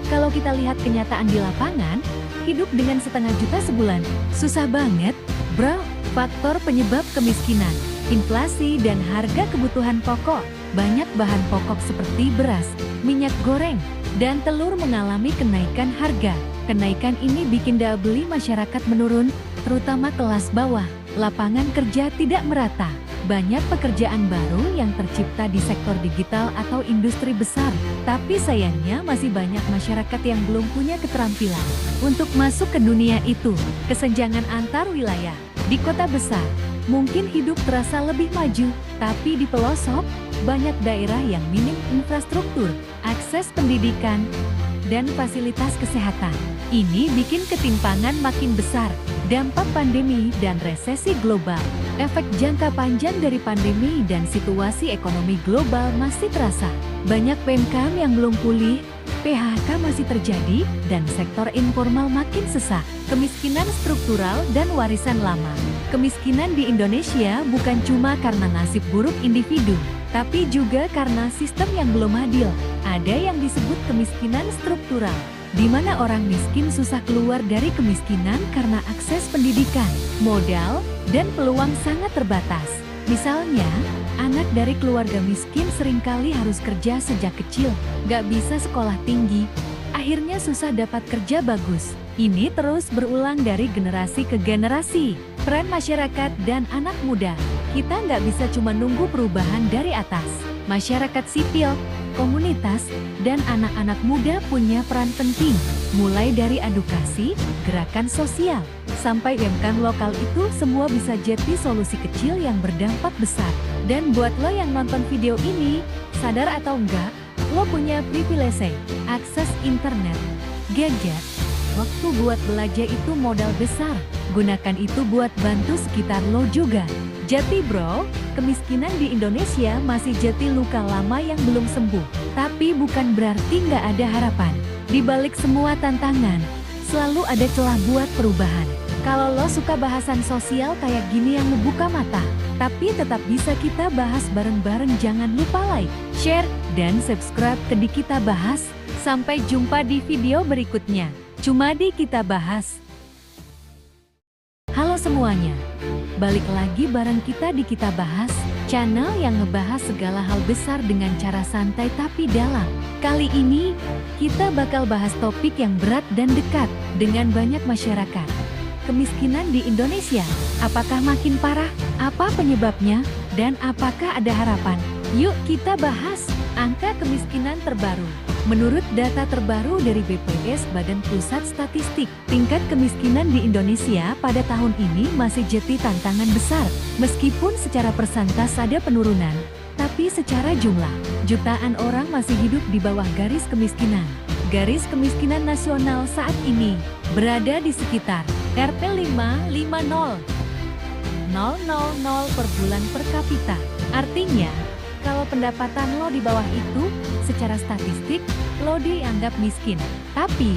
kalau kita lihat kenyataan di lapangan, hidup dengan setengah juta sebulan, susah banget, bro. Faktor penyebab kemiskinan, inflasi dan harga kebutuhan pokok. Banyak bahan pokok seperti beras, minyak goreng, dan telur mengalami kenaikan harga. Kenaikan ini bikin daya beli masyarakat menurun, terutama kelas bawah. Lapangan kerja tidak merata. Banyak pekerjaan baru yang tercipta di sektor digital atau industri besar, tapi sayangnya masih banyak masyarakat yang belum punya keterampilan untuk masuk ke dunia itu. Kesenjangan antar wilayah di kota besar mungkin hidup terasa lebih maju, tapi di pelosok banyak daerah yang minim infrastruktur, akses pendidikan, dan fasilitas kesehatan. Ini bikin ketimpangan makin besar. Dampak pandemi dan resesi global. Efek jangka panjang dari pandemi dan situasi ekonomi global masih terasa. Banyak UMKM yang belum pulih, PHK masih terjadi, dan sektor informal makin sesak. Kemiskinan struktural dan warisan lama. Kemiskinan di Indonesia bukan cuma karena nasib buruk individu, tapi juga karena sistem yang belum adil. Ada yang disebut kemiskinan struktural, di mana orang miskin susah keluar dari kemiskinan karena akses pendidikan, modal, dan peluang sangat terbatas. Misalnya, anak dari keluarga miskin seringkali harus kerja sejak kecil, gak bisa sekolah tinggi, akhirnya susah dapat kerja bagus. Ini terus berulang dari generasi ke generasi. Peran masyarakat dan anak muda, kita nggak bisa cuma nunggu perubahan dari atas. Masyarakat sipil, komunitas, dan anak-anak muda punya peran penting. Mulai dari edukasi, gerakan sosial, sampai UMKM lokal itu semua bisa jadi solusi kecil yang berdampak besar. Dan buat lo yang nonton video ini, sadar atau enggak, lo punya privilege, akses internet, gadget. Waktu buat belajar itu modal besar, gunakan itu buat bantu sekitar lo juga. Jadi bro, kemiskinan di Indonesia masih jadi luka lama yang belum sembuh. Tapi bukan berarti nggak ada harapan. Di balik semua tantangan, selalu ada celah buat perubahan. Kalau lo suka bahasan sosial kayak gini yang ngebuka mata, tapi tetap bisa kita bahas bareng-bareng, jangan lupa like, share, dan subscribe ke Di Kita Bahas. Sampai jumpa di video berikutnya. Cuma di Kita Bahas. Halo semuanya, balik lagi bareng kita di Kita Bahas, channel yang ngebahas segala hal besar dengan cara santai tapi dalam. Kali ini, kita bakal bahas topik yang berat dan dekat dengan banyak masyarakat. Kemiskinan di Indonesia, apakah makin parah? Apa penyebabnya? Dan apakah ada harapan? Yuk kita bahas angka kemiskinan terbaru. Menurut data terbaru dari BPS Badan Pusat Statistik, tingkat kemiskinan di Indonesia pada tahun ini masih jadi tantangan besar. Meskipun secara persentase ada penurunan, Tapi secara jumlah, jutaan orang masih hidup di bawah garis kemiskinan. Garis kemiskinan nasional saat ini berada di sekitar Rp 550.000 per bulan per kapita. Artinya, kalau pendapatan lo di bawah itu, secara statistik, lo dianggap miskin. Tapi,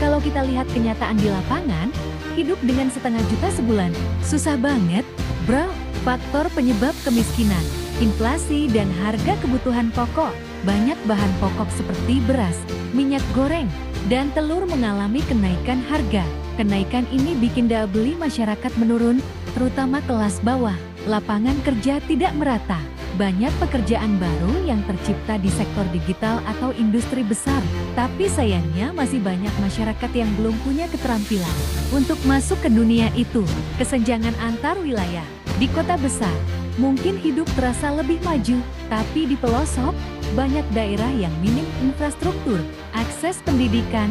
kalau kita lihat kenyataan di lapangan, hidup dengan setengah juta sebulan, susah banget, bro. Faktor penyebab kemiskinan, inflasi dan harga kebutuhan pokok. Banyak bahan pokok seperti beras, minyak goreng, dan telur mengalami kenaikan harga. Kenaikan ini bikin daya beli masyarakat menurun, terutama kelas bawah. Lapangan kerja tidak merata. Banyak pekerjaan baru yang tercipta di sektor digital atau industri besar. Tapi sayangnya masih banyak masyarakat yang belum punya keterampilan untuk masuk ke dunia itu. Kesenjangan antar wilayah. Di kota besar, mungkin hidup terasa lebih maju, tapi di pelosok, banyak daerah yang minim infrastruktur, akses pendidikan,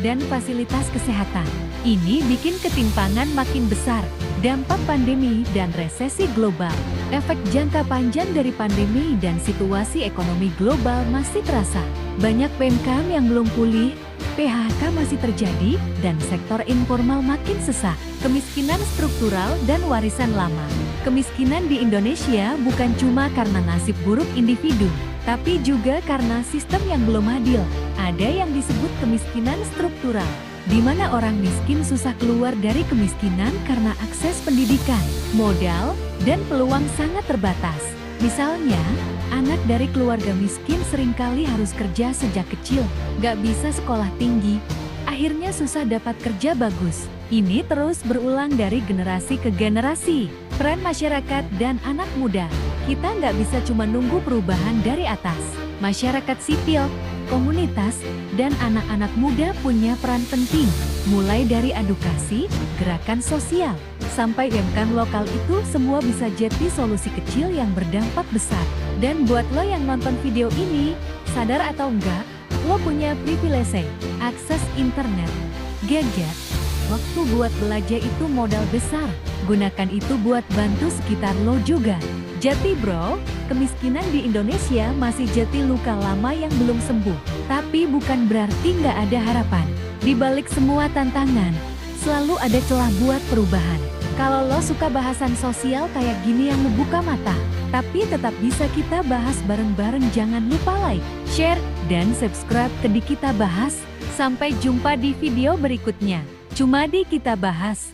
dan fasilitas kesehatan. Ini bikin ketimpangan makin besar. Dampak pandemi dan resesi global. Efek jangka panjang dari pandemi dan situasi ekonomi global masih terasa. Banyak PMK yang belum pulih, PHK masih terjadi, dan sektor informal makin sesak. Kemiskinan struktural dan warisan lama. Kemiskinan di Indonesia bukan cuma karena nasib buruk individu, tapi juga karena sistem yang belum adil. Ada yang disebut kemiskinan struktural, di mana orang miskin susah keluar dari kemiskinan karena akses pendidikan, modal, dan peluang sangat terbatas. Misalnya, anak dari keluarga miskin seringkali harus kerja sejak kecil, gak bisa sekolah tinggi, akhirnya susah dapat kerja bagus. Ini terus berulang dari generasi ke generasi. Peran masyarakat dan anak muda, kita nggak bisa cuma nunggu perubahan dari atas. Masyarakat sipil, komunitas, dan anak-anak muda punya peran penting, mulai dari edukasi, gerakan sosial, sampai UMKM lokal itu semua bisa jadi solusi kecil yang berdampak besar. Dan buat lo yang nonton video ini, sadar atau enggak, lo punya privilege, akses internet, gadget. Waktu buat belajar itu modal besar, gunakan itu buat bantu sekitar lo juga. Jadi bro, kemiskinan di Indonesia masih jadi luka lama yang belum sembuh. Tapi bukan berarti nggak ada harapan. Di balik semua tantangan, selalu ada celah buat perubahan. Kalau lo suka bahasan sosial kayak gini yang membuka mata, tapi tetap bisa kita bahas bareng-bareng, jangan lupa like, share, dan subscribe ke Di Kita Bahas. Sampai jumpa di video berikutnya. Cuma di Kita Bahas.